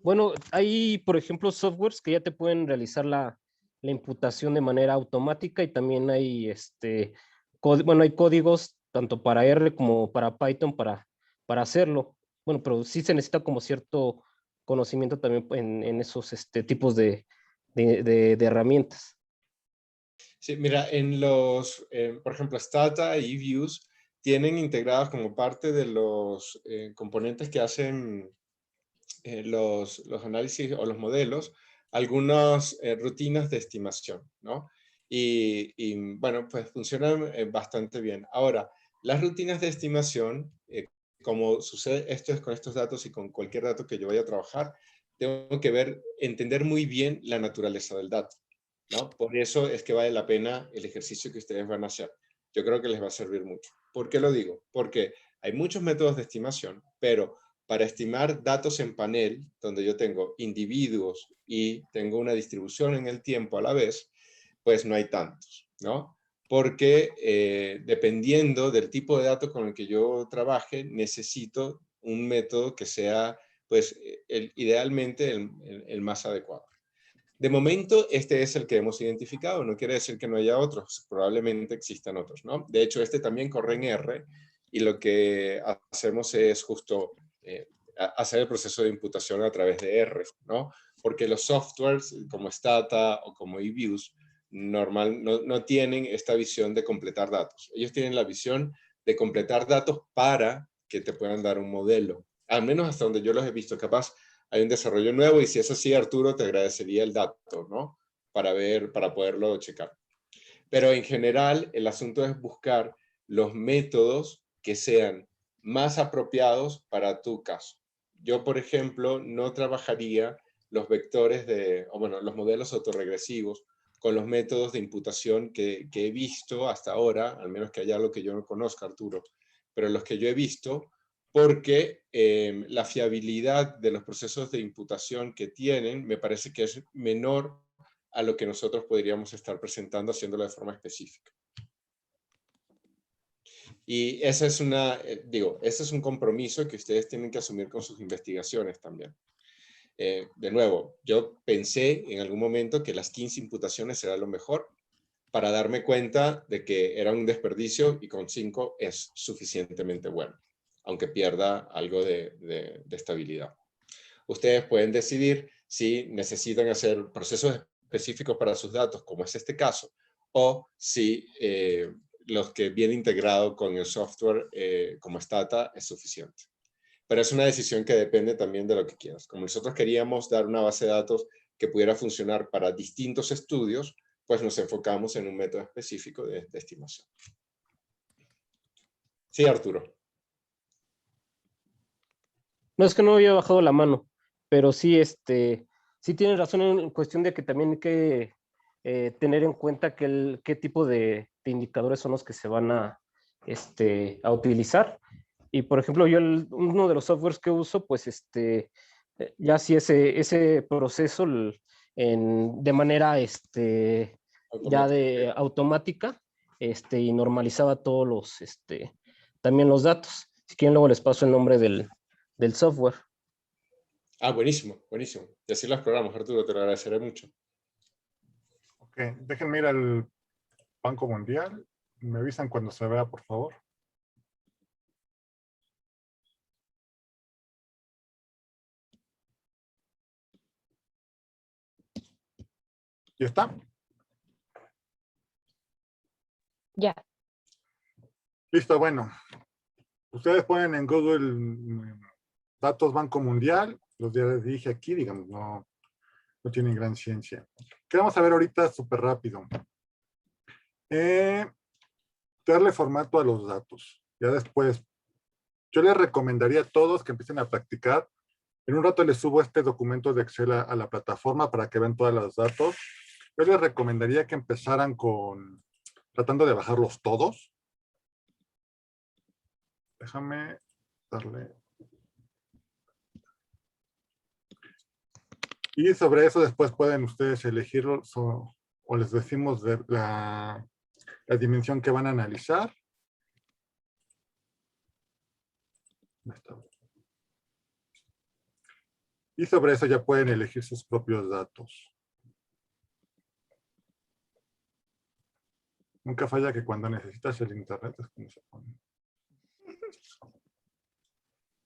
Bueno, hay, por ejemplo, softwares que ya te pueden realizar la imputación de manera automática y también hay, hay códigos tanto para R como para Python para hacerlo. Bueno, pero sí se necesita como cierto conocimiento también en esos tipos de herramientas. Sí, mira, por ejemplo, Stata y Views tienen integrados como parte de los componentes que hacen los análisis o los modelos, algunas rutinas de estimación, ¿no? Y bueno, pues funcionan bastante bien. Ahora, las rutinas de estimación, como sucede con estos datos y con cualquier dato que yo vaya a trabajar, tengo que entender muy bien la naturaleza del dato, ¿no? Por eso es que vale la pena el ejercicio que ustedes van a hacer. Yo creo que les va a servir mucho. ¿Por qué lo digo? Porque hay muchos métodos de estimación, pero para estimar datos en panel, donde yo tengo individuos y tengo una distribución en el tiempo a la vez, pues no hay tantos, ¿no? Porque dependiendo del tipo de dato con el que yo trabaje, necesito un método que sea, pues, idealmente el más adecuado. De momento, este es el que hemos identificado. No quiere decir que no haya otros. Probablemente existan otros, ¿no? De hecho, este también corre en R y lo que hacemos es justo hacer el proceso de imputación a través de R, ¿no? Porque los softwares como Stata o como eViews no tienen esta visión de completar datos. Ellos tienen la visión de completar datos para que te puedan dar un modelo. Al menos hasta donde yo los he visto. Capaz hay un desarrollo nuevo y si es así, Arturo, te agradecería el dato, ¿no? Para poderlo checar. Pero en general, el asunto es buscar los métodos que sean más apropiados para tu caso. Yo, por ejemplo, no trabajaría los vectores los modelos autorregresivos con los métodos de imputación que he visto hasta ahora, al menos que haya algo que yo no conozca, Arturo, pero los que yo he visto, porque la fiabilidad de los procesos de imputación que tienen me parece que es menor a lo que nosotros podríamos estar presentando haciéndolo de forma específica. Y esa es ese es un compromiso que ustedes tienen que asumir con sus investigaciones también. De nuevo, yo pensé en algún momento que las 15 imputaciones era lo mejor para darme cuenta de que era un desperdicio y con 5 es suficientemente bueno, aunque pierda algo de estabilidad. Ustedes pueden decidir si necesitan hacer procesos específicos para sus datos, como es este caso, o si los que viene integrado con el software como Stata es suficiente. Pero es una decisión que depende también de lo que quieras. Como nosotros queríamos dar una base de datos que pudiera funcionar para distintos estudios, pues nos enfocamos en un método específico de estimación. Sí, Arturo. No, es que no había bajado la mano, pero sí, sí tienen razón en cuestión de que también hay que tener en cuenta qué tipo de indicadores son los que se van a utilizar. Y por ejemplo, yo uno de los softwares que uso, pues ya sí ese proceso de manera ya de automática, y normalizaba todos los, también los datos. Si quieren, luego les paso el nombre del software. Ah, buenísimo, buenísimo. Y así lo exploramos, Arturo, te lo agradeceré mucho. Ok, déjenme ir al Banco Mundial. Me avisan cuando se vea, por favor. ¿Ya está? Ya. Listo, bueno. Ustedes ponen en Google datos Banco Mundial. Los ya les dije aquí, digamos, no tienen gran ciencia. ¿Qué vamos a ver ahorita súper rápido? Darle formato a los datos. Ya después, yo les recomendaría a todos que empiecen a practicar. En un rato les subo este documento de Excel a la plataforma para que vean todos los datos. Yo les recomendaría que empezaran tratando de bajarlos todos. Déjame darle. Y sobre eso después pueden ustedes elegirlo o les decimos la dimensión que van a analizar. Y sobre eso ya pueden elegir sus propios datos. Nunca falla que cuando necesitas el internet es como se pone.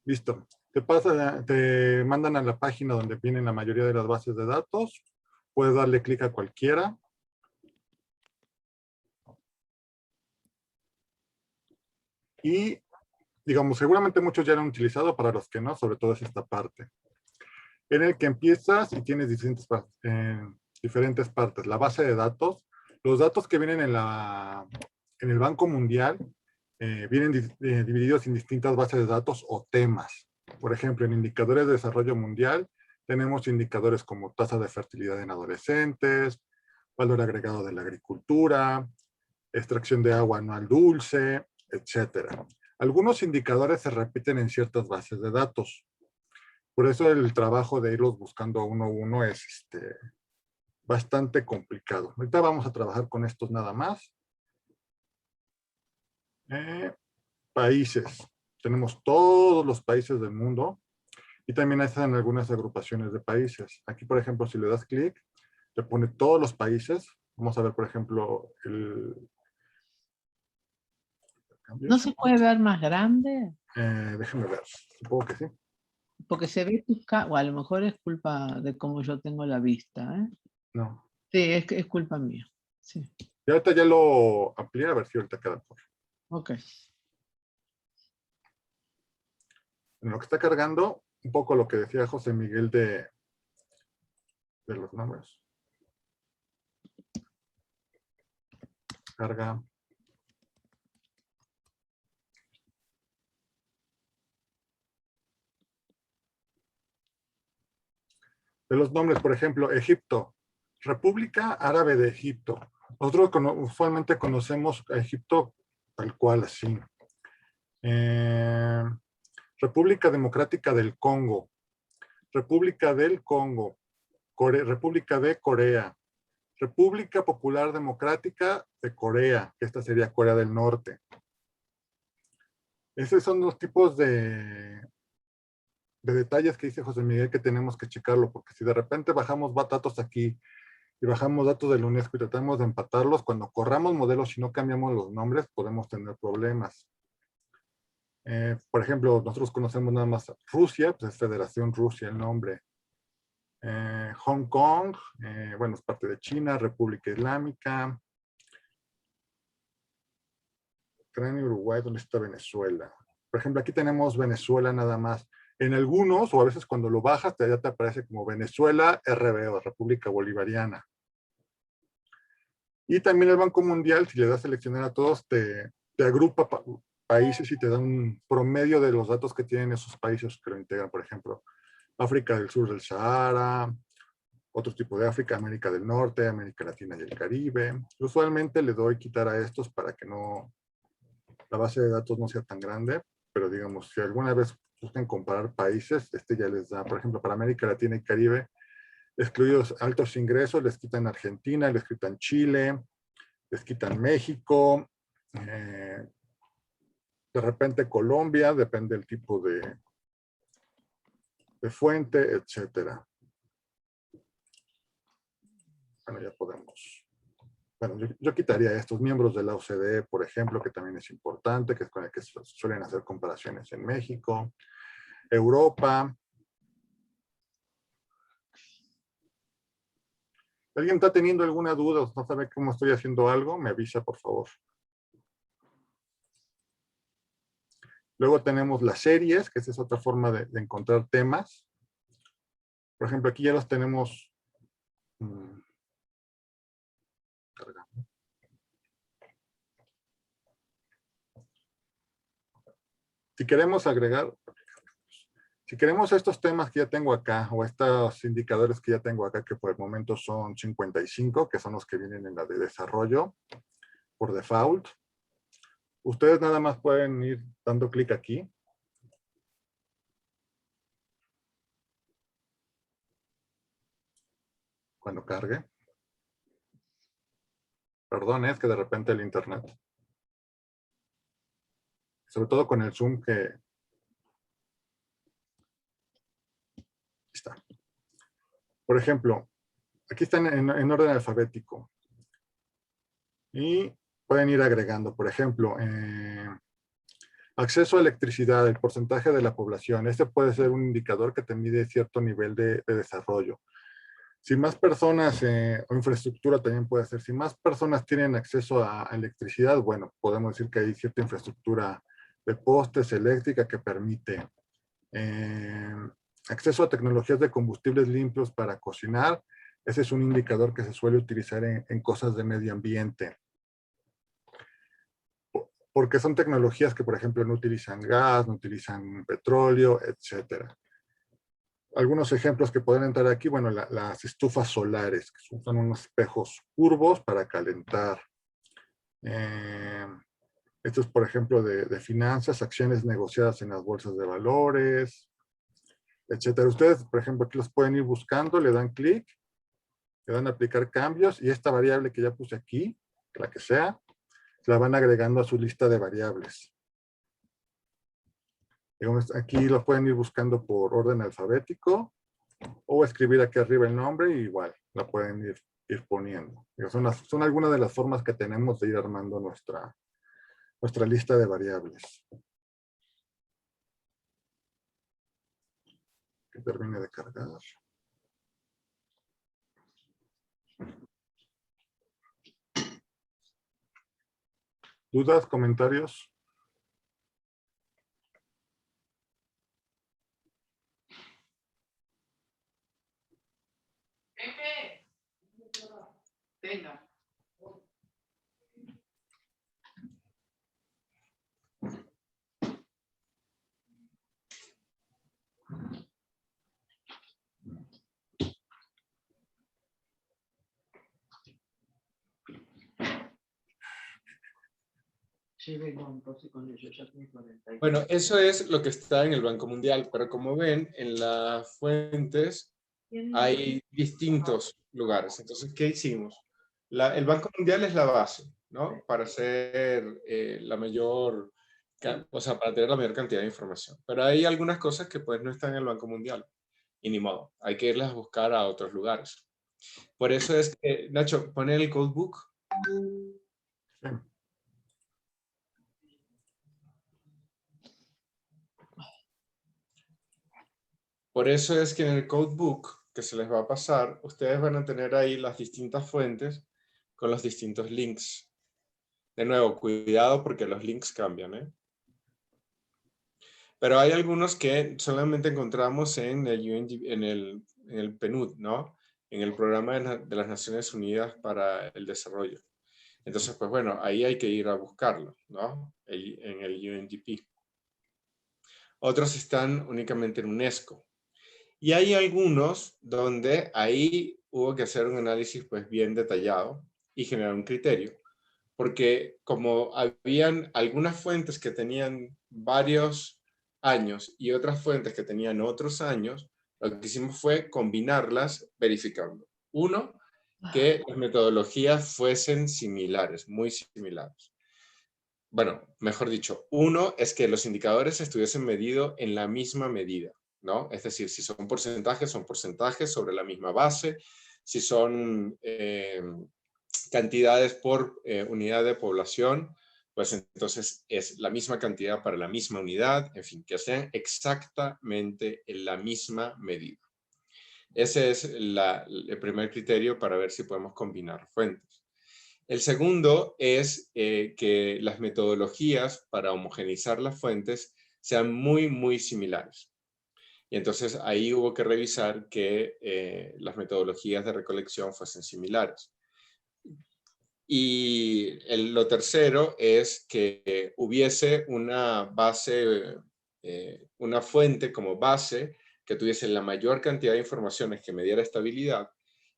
Listo. Te mandan a la página donde vienen la mayoría de las bases de datos. Puedes darle clic a cualquiera. Y, digamos, seguramente muchos ya lo han utilizado, para los que no, sobre todo es esta parte. En el que empiezas y tienes diferentes partes. La base de datos. Los datos que vienen en el Banco Mundial vienen divididos en distintas bases de datos o temas. Por ejemplo, en indicadores de desarrollo mundial tenemos indicadores como tasa de fertilidad en adolescentes, valor agregado de la agricultura, extracción de agua anual dulce, etc. Algunos indicadores se repiten en ciertas bases de datos. Por eso el trabajo de irlos buscando uno a uno es bastante complicado. Ahorita vamos a trabajar con estos nada más. Países. Tenemos todos los países del mundo y también están algunas agrupaciones de países. Aquí, por ejemplo, si le das clic, te pone todos los países. Vamos a ver, por ejemplo, ¿No se puede ver más grande? Déjenme ver, supongo que sí. Porque se ve o a lo mejor es culpa de cómo yo tengo la vista, ¿eh? No. Sí, es culpa mía. Sí. Y ahorita ya lo amplié, a ver si ahorita queda por. Ok. En lo que está cargando, un poco lo que decía José Miguel de los nombres. Carga. De los nombres, por ejemplo, Egipto, República Árabe de Egipto. Nosotros usualmente conocemos a Egipto tal cual, así. República Democrática del Congo, República del Congo, República de Corea, República Popular Democrática de Corea, que esta sería Corea del Norte. Esos son los tipos de detalles que dice José Miguel que tenemos que checarlo, porque si de repente bajamos datos aquí y bajamos datos de la UNESCO y tratamos de empatarlos, cuando corramos modelos y no cambiamos los nombres, podemos tener problemas. Por ejemplo, nosotros conocemos nada más Rusia, pues es Federación Rusia el nombre. Hong Kong, bueno, es parte de China, República Islámica. Ucrania, Uruguay, ¿dónde está Venezuela? Por ejemplo, aquí tenemos Venezuela nada más. En algunos, o a veces cuando lo bajas, ya te aparece como Venezuela RBO, República Bolivariana. Y también el Banco Mundial, si le das a seleccionar a todos, te agrupa países y te da un promedio de los datos que tienen esos países que lo integran. Por ejemplo, África del Sur del Sahara, otro tipo de África, América del Norte, América Latina y el Caribe. Usualmente le doy quitar a estos para que no, la base de datos no sea tan grande, pero digamos, si alguna vez buscan comparar países, ya les da, por ejemplo, para América Latina y Caribe, excluidos altos ingresos, les quitan Argentina, les quitan Chile, les quitan México, de repente Colombia, depende del tipo de fuente, etcétera. Bueno, ya podemos. Bueno, yo quitaría estos miembros de la OCDE, por ejemplo, que también es importante, que es con el que suelen hacer comparaciones en México. Europa. ¿Alguien está teniendo alguna duda o no sabe cómo estoy haciendo algo? Me avisa, por favor. Luego tenemos las series, que esa es otra forma de encontrar temas. Por ejemplo, aquí ya los tenemos cargando. Si queremos agregar, si queremos estos temas que ya tengo acá, o estos indicadores que ya tengo acá, que por el momento son 55, que son los que vienen en la de desarrollo, por default, ustedes nada más pueden ir dando clic aquí. Cuando cargue. Perdón, es que de repente el internet. Sobre todo con el Zoom que... Está. Por ejemplo, aquí están en orden alfabético. Y pueden ir agregando, por ejemplo, acceso a electricidad, el porcentaje de la población. Este puede ser un indicador que te mide cierto nivel de desarrollo. Si más personas, o infraestructura también puede ser, si más personas tienen acceso a electricidad, bueno, podemos decir que hay cierta infraestructura de postes, eléctrica, que permite acceso a tecnologías de combustibles limpios para cocinar. Ese es un indicador que se suele utilizar en cosas de medio ambiente. Porque son tecnologías que, por ejemplo, no utilizan gas, no utilizan petróleo, etcétera. Algunos ejemplos que pueden entrar aquí, bueno, las estufas solares, que son unos espejos curvos para calentar. Esto es, por ejemplo, de finanzas, acciones negociadas en las bolsas de valores, etcétera. Ustedes, por ejemplo, aquí los pueden ir buscando, le dan clic, le dan a aplicar cambios, y esta variable que ya puse aquí, la que sea, la van agregando a su lista de variables. Aquí lo pueden ir buscando por orden alfabético o escribir aquí arriba el nombre y igual la pueden ir poniendo. Son algunas de las formas que tenemos de ir armando nuestra lista de variables. Que termine de cargar. ¿Dudas, comentarios? Venga. Bueno, eso es lo que está en el Banco Mundial, pero como ven, en las fuentes hay distintos lugares. Entonces, ¿qué hicimos? El Banco Mundial es la base, ¿no? Para hacer la mayor, o sea, para tener la mayor cantidad de información. Pero hay algunas cosas que pues no están en el Banco Mundial. Y ni modo, hay que irlas a buscar a otros lugares. Por eso es que, Nacho, pone el codebook. Sí. Por eso es que en el codebook que se les va a pasar, ustedes van a tener ahí las distintas fuentes con los distintos links. De nuevo, cuidado porque los links cambian, ¿eh? Pero hay algunos que solamente encontramos en el PNUD, ¿no? En el Programa de las Naciones Unidas para el Desarrollo. Entonces, pues bueno, ahí hay que ir a buscarlo, ¿no? En el UNDP. Otros están únicamente en UNESCO. Y hay algunos donde ahí hubo que hacer un análisis pues bien detallado y generar un criterio. Porque como habían algunas fuentes que tenían varios años y otras fuentes que tenían otros años, lo que hicimos fue combinarlas verificando. Uno, que las metodologías fuesen similares, muy similares. Bueno, mejor dicho, uno es que los indicadores estuviesen medidos en la misma medida, ¿no? Es decir, si son porcentajes sobre la misma base, si son cantidades por unidad de población, pues entonces es la misma cantidad para la misma unidad, en fin, que sean exactamente en la misma medida. Ese es el primer criterio para ver si podemos combinar fuentes. El segundo es que las metodologías para homogeneizar las fuentes sean muy, muy similares. Y entonces ahí hubo que revisar que las metodologías de recolección fuesen similares. Y lo tercero es que hubiese una base, una fuente como base que tuviese la mayor cantidad de informaciones que me diera estabilidad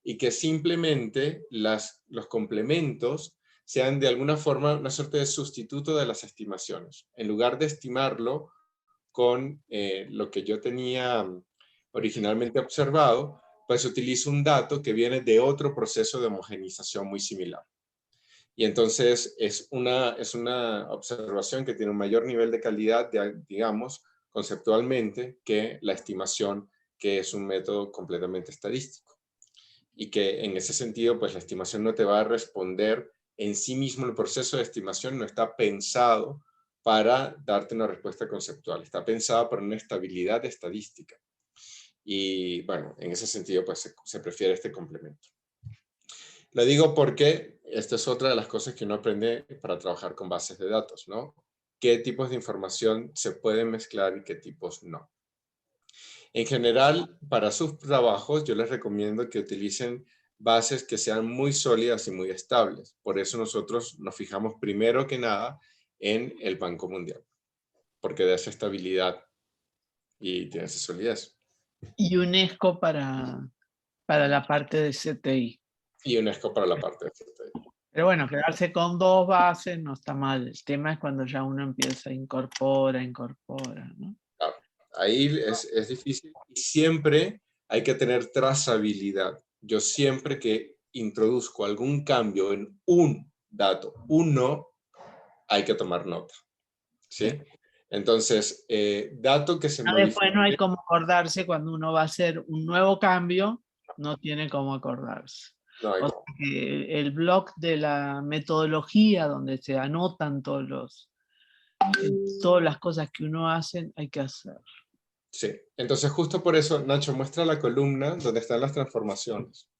y que simplemente los complementos sean de alguna forma una suerte de sustituto de las estimaciones. En lugar de estimarlo con lo que yo tenía originalmente observado, pues utilizo un dato que viene de otro proceso de homogeneización muy similar. Y entonces es una observación que tiene un mayor nivel de calidad, digamos, conceptualmente, que la estimación, que es un método completamente estadístico. Y que en ese sentido, pues la estimación no te va a responder en sí mismo. El proceso de estimación no está pensado para darte una respuesta conceptual, está pensada para una estabilidad estadística. Y bueno, en ese sentido, pues se prefiere este complemento. Lo digo porque esta es otra de las cosas que uno aprende para trabajar con bases de datos, ¿no? ¿Qué tipos de información se pueden mezclar y qué tipos no? En general, para sus trabajos, yo les recomiendo que utilicen bases que sean muy sólidas y muy estables. Por eso nosotros nos fijamos primero que nada en el Banco Mundial, porque da esa estabilidad y tiene esa solidez. Y UNESCO para la parte de CTI. Y UNESCO para la parte de CTI. Pero bueno, quedarse con 2 bases no está mal. El tema es cuando ya uno empieza a incorpora, ¿no? Claro, ahí es difícil y siempre hay que tener trazabilidad. Yo siempre que introduzco algún cambio en un dato, hay que tomar nota. ¿Sí? Entonces, dato que se modifica. Después no hay cómo acordarse cuando uno va a hacer un nuevo cambio, no tiene cómo acordarse. No hay O sea que el blog de la metodología donde se anotan todas las cosas que uno hace, hay que hacer. Sí, entonces justo por eso, Nacho, muestra la columna donde están las transformaciones.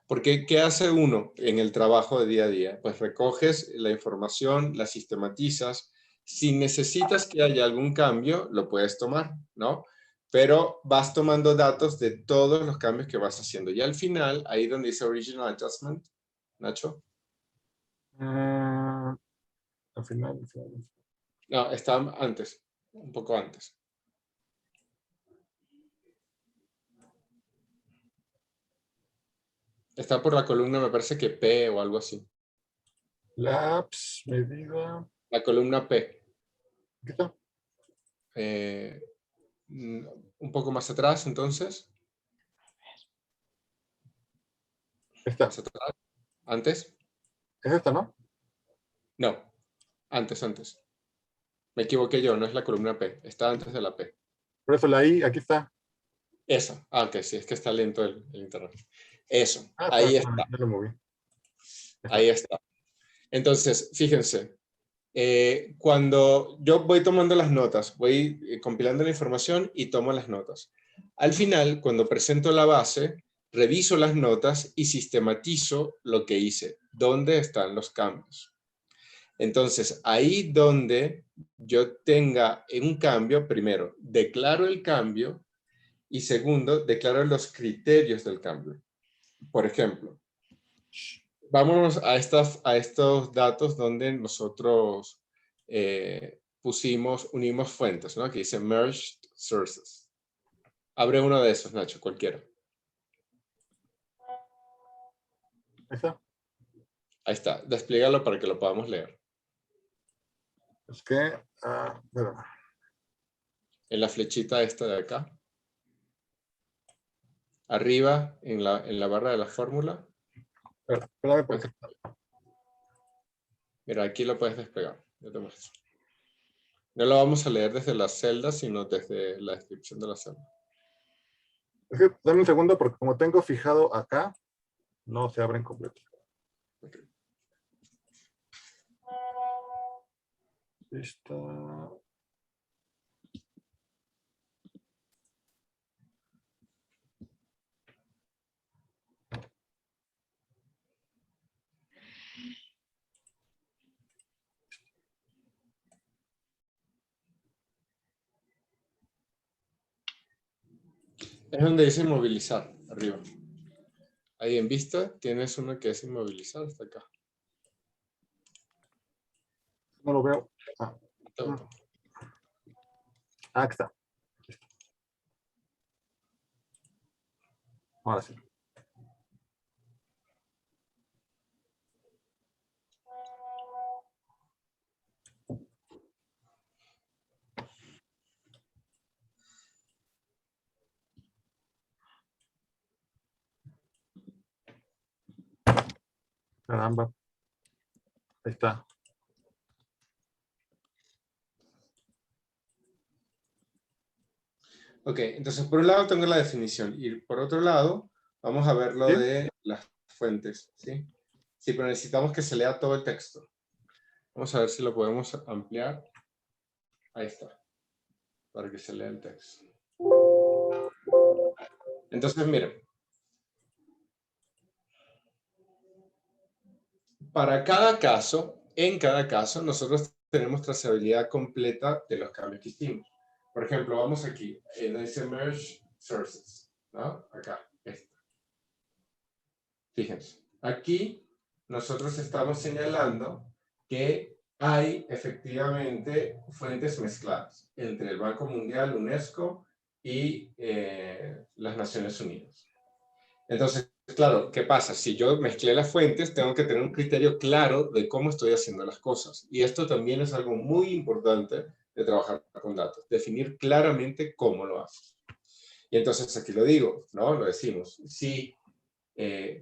Porque, ¿qué hace uno en el trabajo de día a día? Pues recoges la información, la sistematizas. Si necesitas que haya algún cambio, lo puedes tomar, ¿no? Pero vas tomando datos de todos los cambios que vas haciendo. Y al final, ahí donde dice Original Adjustment, Nacho. Al final. No, está antes, un poco antes. Está por la columna, me parece que P o algo así. Labs, medida. La columna P. ¿Qué está? Un poco más atrás, entonces. Esta. Más atrás. ¿Antes? Es esta, ¿no? No, antes. Me equivoqué yo, no es la columna P, está antes de la P. Por eso la I, aquí está. Esa, ok, sí, es que está lento el internet. Eso, Ah, ahí está, está, ya lo moví. ahí está. Entonces, fíjense, cuando yo voy tomando las notas, voy compilando la información y tomo las notas. Al final, cuando presento la base, reviso las notas y sistematizo lo que hice, dónde están los cambios. Entonces, ahí donde yo tenga un cambio, primero, declaro el cambio y segundo, declaro los criterios del cambio. Por ejemplo, vámonos a estos datos donde nosotros unimos fuentes, ¿no? Que dice Merged Sources. Abre uno de esos, Nacho, cualquiera. ¿Esa? Ahí está, desplégalo para que lo podamos leer. Es que, En la flechita esta de acá. arriba en la barra de la fórmula. Espérame porque... Mira, aquí lo puedes desplegar. Yo te muestro. No lo vamos a leer desde las celdas, sino desde la descripción de la celda. Es que, dame un segundo porque como tengo fijado acá, no se abren completo. Okay. Está... Es donde dice inmovilizar, arriba. Ahí en vista tienes uno que es inmovilizar hasta acá. No lo veo. Aquí está. Ahora sí. Caramba. Ahí está. Ok, entonces por un lado tengo la definición y por otro lado vamos a ver lo ¿Sí? de las fuentes, ¿sí? Sí, pero necesitamos que se lea todo el texto. Vamos a ver si lo podemos ampliar. Ahí está, para que se lea el texto. Entonces, miren. Para cada caso, en cada caso, nosotros tenemos trazabilidad completa de los cambios que hicimos. Por ejemplo, vamos aquí, dice Merge Sources, ¿no? Acá, Fíjense, aquí nosotros estamos señalando que hay efectivamente fuentes mezcladas entre el Banco Mundial, UNESCO y las Naciones Unidas. Entonces, claro, ¿qué pasa? Si yo mezclé las fuentes, tengo que tener un criterio claro de cómo estoy haciendo las cosas. Y esto también es algo muy importante de trabajar con datos, definir claramente cómo lo haces. Y entonces aquí lo digo, ¿no? Lo decimos. Si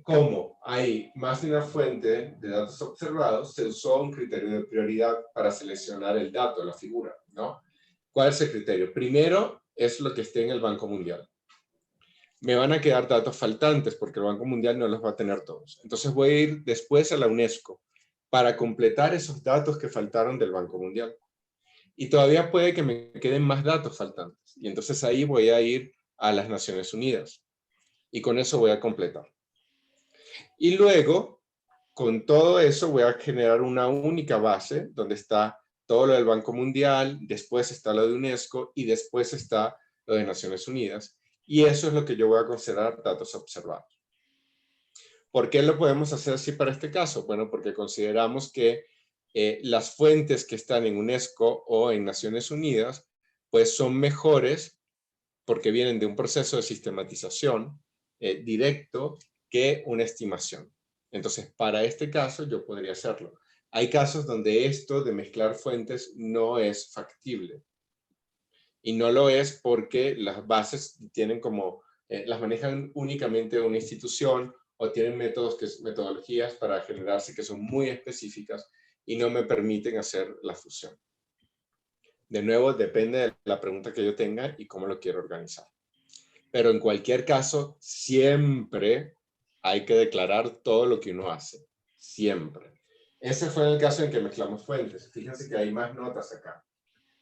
como hay más de una fuente de datos observados, se usó un criterio de prioridad para seleccionar el dato, la figura, ¿no? ¿Cuál es el criterio? Primero es lo que esté en el Banco Mundial. Me van a quedar datos faltantes porque el Banco Mundial no los va a tener todos. Entonces voy a ir después a la UNESCO para completar esos datos que faltaron del Banco Mundial. Y todavía puede que me queden más datos faltantes. Y entonces ahí voy a ir a las Naciones Unidas. Y con eso voy a completar. Y luego, con todo eso, voy a generar una única base donde está todo lo del Banco Mundial, después está lo de UNESCO y después está lo de Naciones Unidas. Y eso es lo que yo voy a considerar datos observados. ¿Por qué lo podemos hacer así para este caso? Bueno, porque consideramos que las fuentes que están en UNESCO o en Naciones Unidas, pues son mejores porque vienen de un proceso de sistematización directo que una estimación. Entonces, para este caso yo podría hacerlo. Hay casos donde esto de mezclar fuentes no es factible. Y no lo es porque las bases tienen como, las manejan únicamente una institución o tienen metodologías para generarse que son muy específicas y no me permiten hacer la fusión. De nuevo, depende de la pregunta que yo tenga y cómo lo quiero organizar. Pero en cualquier caso, siempre hay que declarar todo lo que uno hace. Siempre. Ese fue el caso en que mezclamos fuentes. Fíjense que hay más notas acá.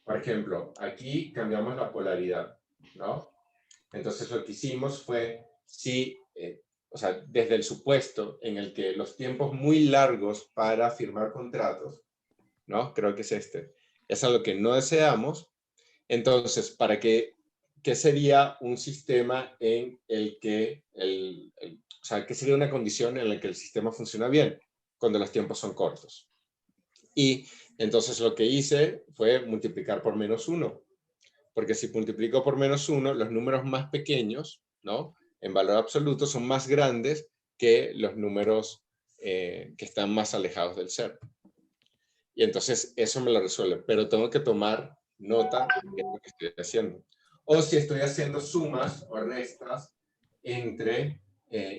Por ejemplo, aquí cambiamos la polaridad, ¿no? Entonces lo que hicimos fue, o sea, desde el supuesto en el que los tiempos muy largos para firmar contratos, ¿no? Creo que es es algo que no deseamos. Entonces, ¿qué sería un sistema en el que, o sea, qué sería una condición en la que el sistema funciona bien? Cuando los tiempos son cortos. Y entonces lo que hice fue multiplicar por -1. Porque si multiplico por -1, los números más pequeños, ¿no? En valor absoluto son más grandes que los números que están más alejados del cero. Y entonces eso me lo resuelve, pero tengo que tomar nota de lo que estoy haciendo. O si estoy haciendo sumas o restas, entre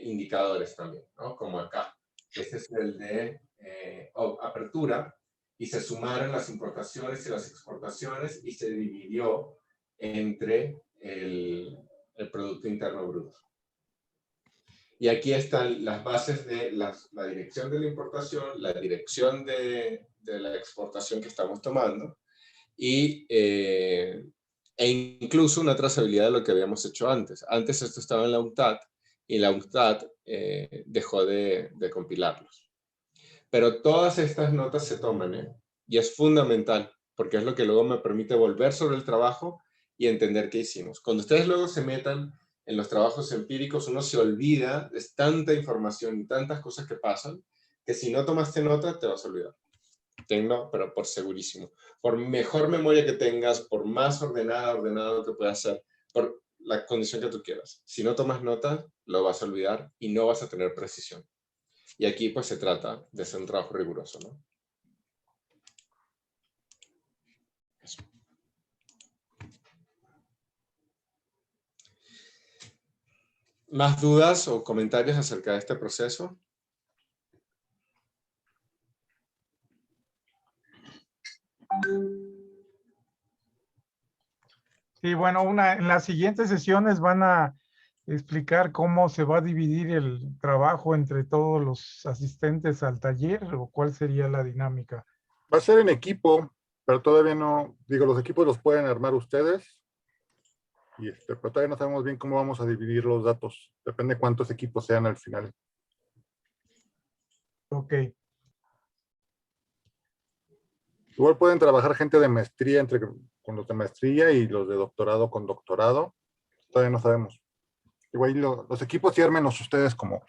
indicadores también, ¿no? Como acá. Este es el de apertura, y se sumaron las importaciones y las exportaciones y se dividió entre el Producto Interno Bruto. Y aquí están las bases de la dirección de la importación, la dirección de la exportación que estamos tomando, y, e incluso una trazabilidad de lo que habíamos hecho antes. Antes esto estaba en la UNCTAD, y la UNCTAD dejó de compilarlos. Pero todas estas notas se toman, y es fundamental, porque es lo que luego me permite volver sobre el trabajo y entender qué hicimos. Cuando ustedes luego se metan en los trabajos empíricos, uno se olvida de tanta información y tantas cosas que pasan, que si no tomaste nota, te vas a olvidar. Tengo, pero por segurísimo. Por mejor memoria que tengas, por más ordenado que puedas ser, por la condición que tú quieras. Si no tomas nota, lo vas a olvidar y no vas a tener precisión. Y aquí pues se trata de hacer un trabajo riguroso, ¿no? Eso. ¿Más dudas o comentarios acerca de este proceso? Sí, bueno, en las siguientes sesiones van a explicar cómo se va a dividir el trabajo entre todos los asistentes al taller, o cuál sería la dinámica. Va a ser en equipo, pero todavía no, digo, los equipos los pueden armar ustedes. Y pero todavía no sabemos bien cómo vamos a dividir los datos. Depende cuántos equipos sean al final. Ok. Igual pueden trabajar gente de maestría con los de maestría y los de doctorado con doctorado. Todavía no sabemos. Igual los equipos sí ármenlos ustedes como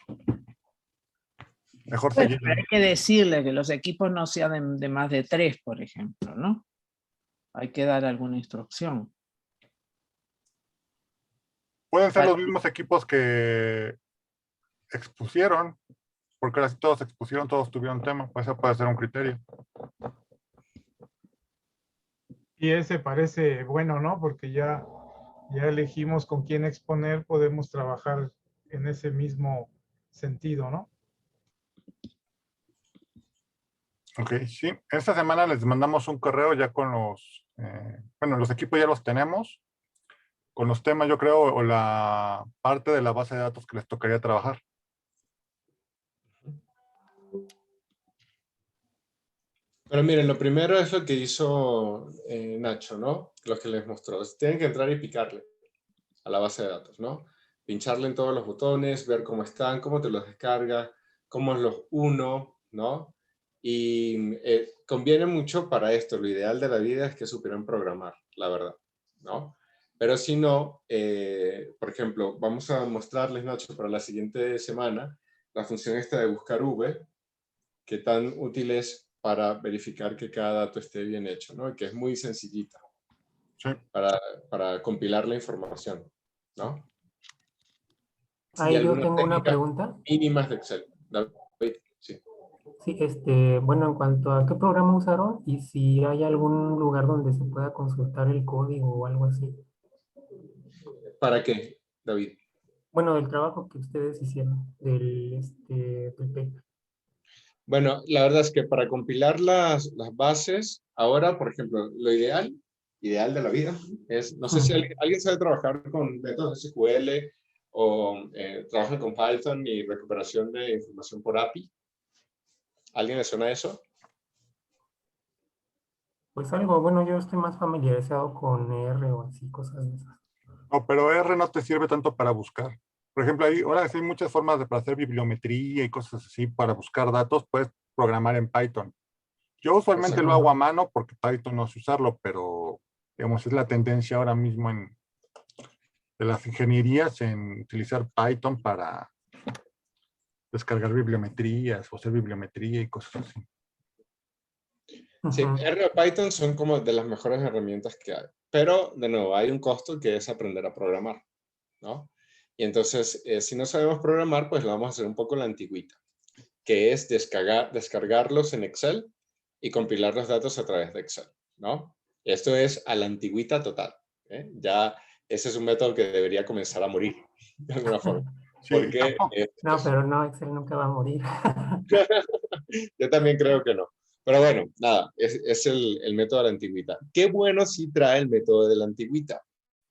mejor se Bueno, lleven. hay que decirle que los equipos no sean de más de 3, por ejemplo, ¿no? Hay que dar alguna instrucción. Pueden ser los mismos equipos que expusieron, porque ahora sí todos expusieron, todos tuvieron tema. Pues eso puede ser un criterio. Y ese parece bueno, ¿no? Porque ya elegimos con quién exponer, podemos trabajar en ese mismo sentido, ¿no? Ok, sí. Esta semana les mandamos un correo ya con los, bueno, los equipos ya los tenemos, con los temas yo creo, o la parte de la base de datos que les tocaría trabajar. Pero miren, lo primero es lo que hizo Nacho, ¿no? Lo que les mostró. Tienen que entrar y picarle a la base de datos, ¿no? Pincharle en todos los botones, ver cómo están, cómo te los descarga, cómo los uno, ¿no? Y conviene mucho para esto. Lo ideal de la vida es que supieran programar, la verdad, ¿no? Pero si no, por ejemplo, vamos a mostrarles, Nacho, para la siguiente semana, la función esta de buscar V, que tan útil es para verificar que cada dato esté bien hecho, ¿no? Y que es muy sencillita Sí. para compilar la información, ¿no? Ahí yo tengo una pregunta. Mínimas de Excel. David, sí. Sí, bueno, en cuanto a qué programa usaron y si hay algún lugar donde se pueda consultar el código o algo así. ¿Para qué, David? Bueno, del trabajo que ustedes hicieron, del paper. Bueno, la verdad es que para compilar las bases, ahora, por ejemplo, lo ideal de la vida es, no sé si alguien sabe trabajar con métodos SQL o trabaja con Python y recuperación de información por API. ¿Alguien le suena eso? Pues algo, bueno, yo estoy más familiarizado con R o así, cosas de esas. No, pero R no te sirve tanto para buscar. Por ejemplo, ahora sí hay muchas formas para hacer bibliometría y cosas así para buscar datos. Puedes programar en Python. Yo usualmente lo hago a mano porque Python no sé usarlo, pero digamos, es la tendencia ahora mismo de las ingenierías en utilizar Python para descargar bibliometrías o hacer bibliometría y cosas así. Sí, R o Python son como de las mejores herramientas que hay. Pero, de nuevo, hay un costo que es aprender a programar, ¿no? Y entonces, si no sabemos programar, pues lo vamos a hacer un poco la antigüita, que es descargarlos en Excel y compilar los datos a través de Excel, ¿no? Esto es a la antigüita total, ¿eh? Ya ese es un método que debería comenzar a morir, de alguna forma. Sí, Porque No, pero no, Excel nunca va a morir. yo también creo que no. Pero bueno, nada, es el método de la antigüita. Qué bueno si trae el método de la antigüita,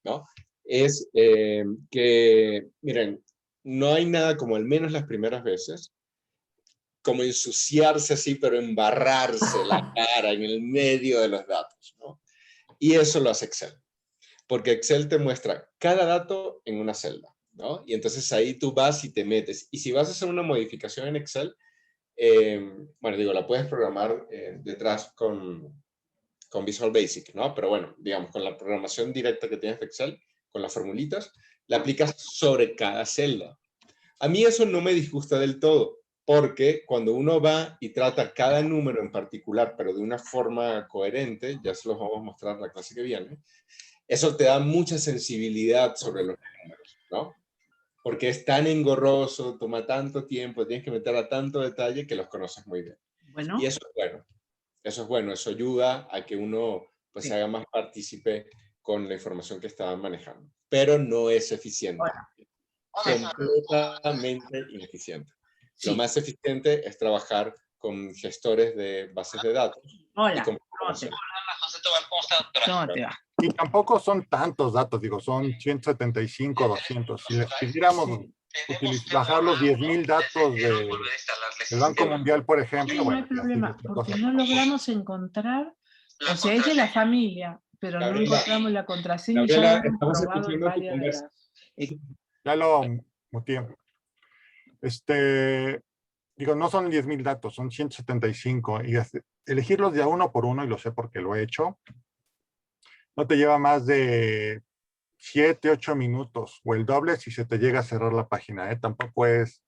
¿no? Es que, miren, no hay nada como, al menos las primeras veces, como ensuciarse así, pero embarrarse la cara en el medio de los datos, ¿no? Y eso lo hace Excel, porque Excel te muestra cada dato en una celda, ¿no? Y entonces ahí tú vas y te metes. Y si vas a hacer una modificación en Excel, bueno, digo, la puedes programar detrás con Visual Basic, ¿no? Pero bueno, digamos, con la programación directa que tienes de Excel, con las formulitas, la aplicas sobre cada celda. A mí eso no me disgusta del todo, porque cuando uno va y trata cada número en particular, pero de una forma coherente, ya se los vamos a mostrar la clase que viene, eso te da mucha sensibilidad sobre los números, ¿no? Porque es tan engorroso, toma tanto tiempo, tienes que meter a tanto detalle que los conoces muy bien. Bueno, Y eso es bueno. Eso es bueno, eso ayuda a que uno pues, sí. se haga más partícipe con la información que está manejando. Pero no es eficiente. Completamente ineficiente. Sí. Lo más eficiente es trabajar con gestores de bases de datos. Hola, y con ¿cómo te va? ¿Cómo te va? Y tampoco son tantos datos, digo, son 175, 200. Si les pidiéramos bajar los 10,000 datos del Banco Mundial, por ejemplo, Sí, no hay bueno, ya problema, sería otra porque cosa. no logramos encontrar, o sea, es de la familia, pero no Gabriela, encontramos la contraseña y Gabriela, ya lo hemos estamos probado en escuchando tu varias de conversa. las... Ya lo muteé. Digo, no son 10,000 datos, son 175. Y elegirlos de a uno por uno, y lo sé porque lo he hecho, no te lleva más de 7, 8 minutos o el doble si se te llega a cerrar la página, ¿eh? Tampoco es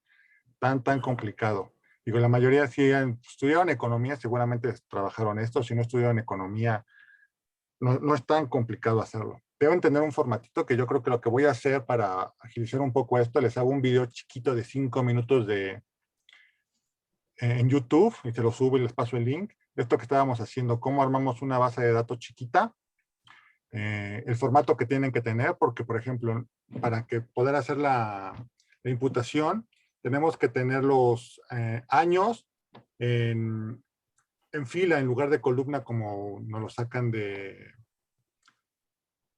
tan complicado. Digo, la mayoría si estudiaron economía, seguramente trabajaron esto. Si no estudiaron economía, no es tan complicado hacerlo. Deben tener un formatito que yo creo que lo que voy a hacer para agilizar un poco esto, les hago un video chiquito de 5 minutos en YouTube y se lo subo y les paso el link. Esto que estábamos haciendo, cómo armamos una base de datos chiquita, el formato que tienen que tener, porque por ejemplo, para que poder hacer la imputación, tenemos que tener los años en fila en lugar de columna como nos lo sacan de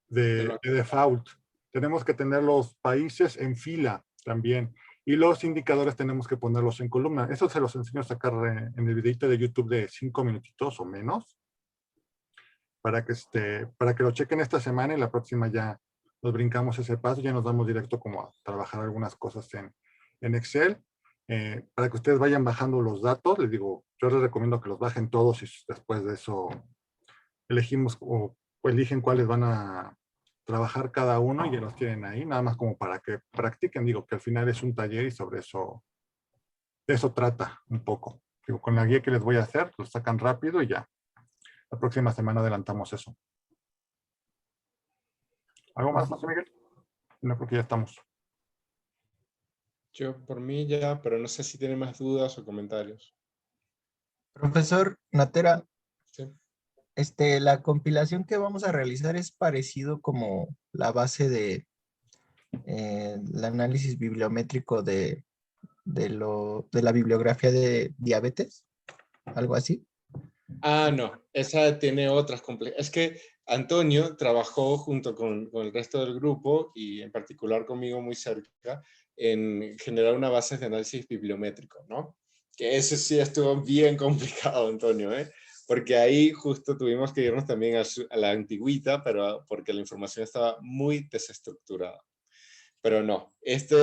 default. Tenemos que tener los países en fila también. Y los indicadores tenemos que ponerlos en columna. Eso se los enseño a sacar en el videito de YouTube de 5 minutitos o menos. Para que lo chequen esta semana y la próxima ya nos brincamos ese paso. Ya nos vamos directo como a trabajar algunas cosas en Excel. Para que ustedes vayan bajando los datos. Les digo, yo les recomiendo que los bajen todos y después de eso elegimos o eligen cuáles van a trabajar cada uno y ya los tienen ahí, nada más como para que practiquen. Digo que al final es un taller y sobre eso, de eso trata un poco. Digo, con la guía que les voy a hacer, lo sacan rápido y ya. La próxima semana adelantamos eso. ¿Algo más, José Miguel? No, creo que ya estamos. Yo por mí ya, pero no sé si tiene más dudas o comentarios. Profesor Natera, ¿Sí? la compilación que vamos a realizar es parecido como la base de el análisis bibliométrico de la bibliografía de diabetes, algo así. Ah, no, esa tiene otras complejidades. Es que Antonio trabajó junto con el resto del grupo y en particular conmigo muy cerca en generar una base de análisis bibliométrico, ¿no? Que ese sí estuvo bien complicado, Antonio, ¿eh? Porque ahí justo tuvimos que irnos también a la antigüita, pero porque la información estaba muy desestructurada. Pero no,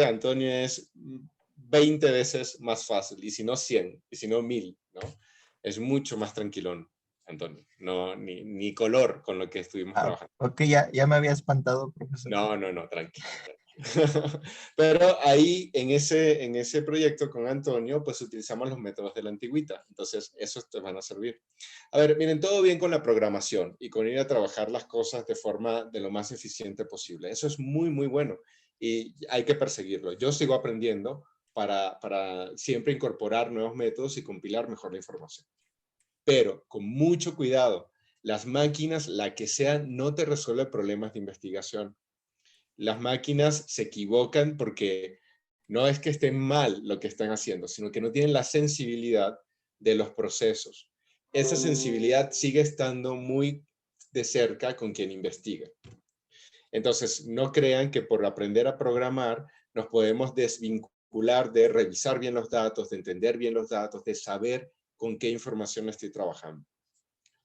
Antonio es 20 veces más fácil, y si no 100, y si no 1000, ¿no? Es mucho más tranquilón, Antonio. No, ni color con lo que estuvimos trabajando. Ok, ya me había espantado, profesor. No, tranquilo. Pero ahí, en ese proyecto con Antonio, pues utilizamos los métodos de la antigüita. Entonces, esos te van a servir. A ver, miren, todo bien con la programación y con ir a trabajar las cosas de forma de lo más eficiente posible. Eso es muy, muy bueno y hay que perseguirlo. Yo sigo aprendiendo para siempre incorporar nuevos métodos y compilar mejor la información. Pero con mucho cuidado, las máquinas, la que sea, no te resuelve problemas de investigación. las máquinas se equivocan porque no es que estén mal lo que están haciendo, sino que no tienen la sensibilidad de los procesos. Esa sensibilidad sigue estando muy de cerca con quien investiga. Entonces, no crean que por aprender a programar nos podemos desvincular de revisar bien los datos, de entender bien los datos, de saber con qué información estoy trabajando.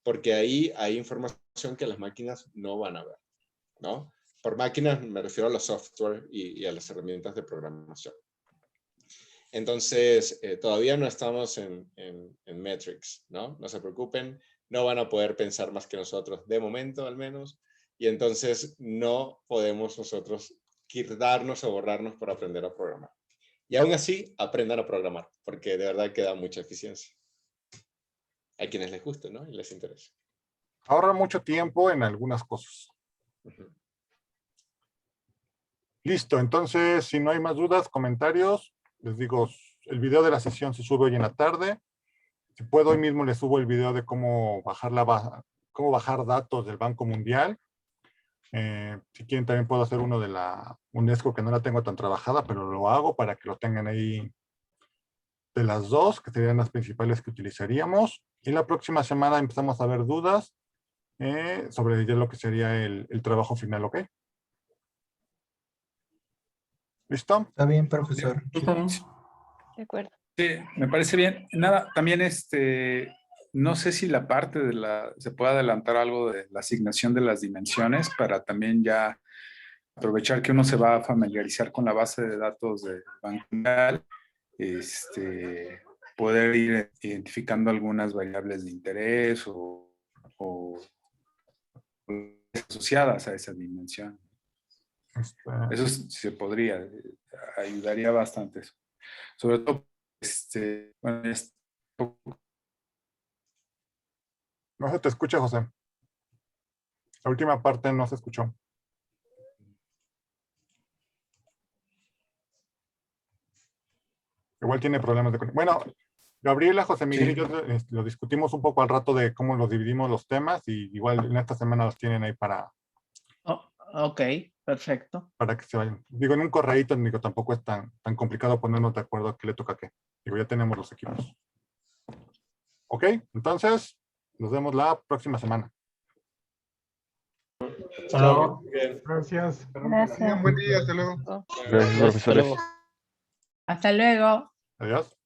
Porque ahí hay información que las máquinas no van a ver, ¿no? Por máquinas me refiero a los software y a las herramientas de programación. Entonces, todavía no estamos en metrics, ¿no? No se preocupen, no van a poder pensar más que nosotros, de momento al menos, y entonces no podemos nosotros darnos o borrarnos por aprender a programar. Y aún así, aprendan a programar, porque de verdad que da mucha eficiencia. A quienes les guste, ¿no? Y les interesa. Ahorra mucho tiempo en algunas cosas. Listo, entonces, si no hay más dudas, comentarios, les digo, el video de la sesión se sube hoy en la tarde. Si puedo, hoy mismo les subo el video de cómo bajar datos del Banco Mundial. Si quieren, también puedo hacer uno de la UNESCO, que no la tengo tan trabajada, pero lo hago para que lo tengan ahí de las dos, que serían las principales que utilizaríamos. Y la próxima semana empezamos a ver dudas sobre ya lo que sería el trabajo final, ¿ok? ¿Listo? Está bien, profesor. Está bien. De acuerdo. Sí, me parece bien. Nada, también no sé si la parte se puede adelantar algo de la asignación de las dimensiones para también ya aprovechar que uno se va a familiarizar con la base de datos de Banco Mundial, poder ir identificando algunas variables de interés o asociadas a esa dimensión. Eso se podría, ayudaría bastante eso. Sobre todo, bueno, No se te escucha, José. La última parte no se escuchó. Igual tiene problemas de conexión. Bueno, Gabriela, José Miguel y yo lo discutimos un poco al rato de cómo los dividimos los temas y igual en esta semana los tienen ahí para... Ok, perfecto. Para que se vayan. Digo, en un correíto, digo, tampoco es tan complicado ponernos de acuerdo a qué le toca a qué. Digo, ya tenemos los equipos. Ok, entonces, nos vemos la próxima semana. Hasta luego. Gracias. Gracias. Buen día, hasta luego. Gracias, profesores. Hasta luego. Adiós.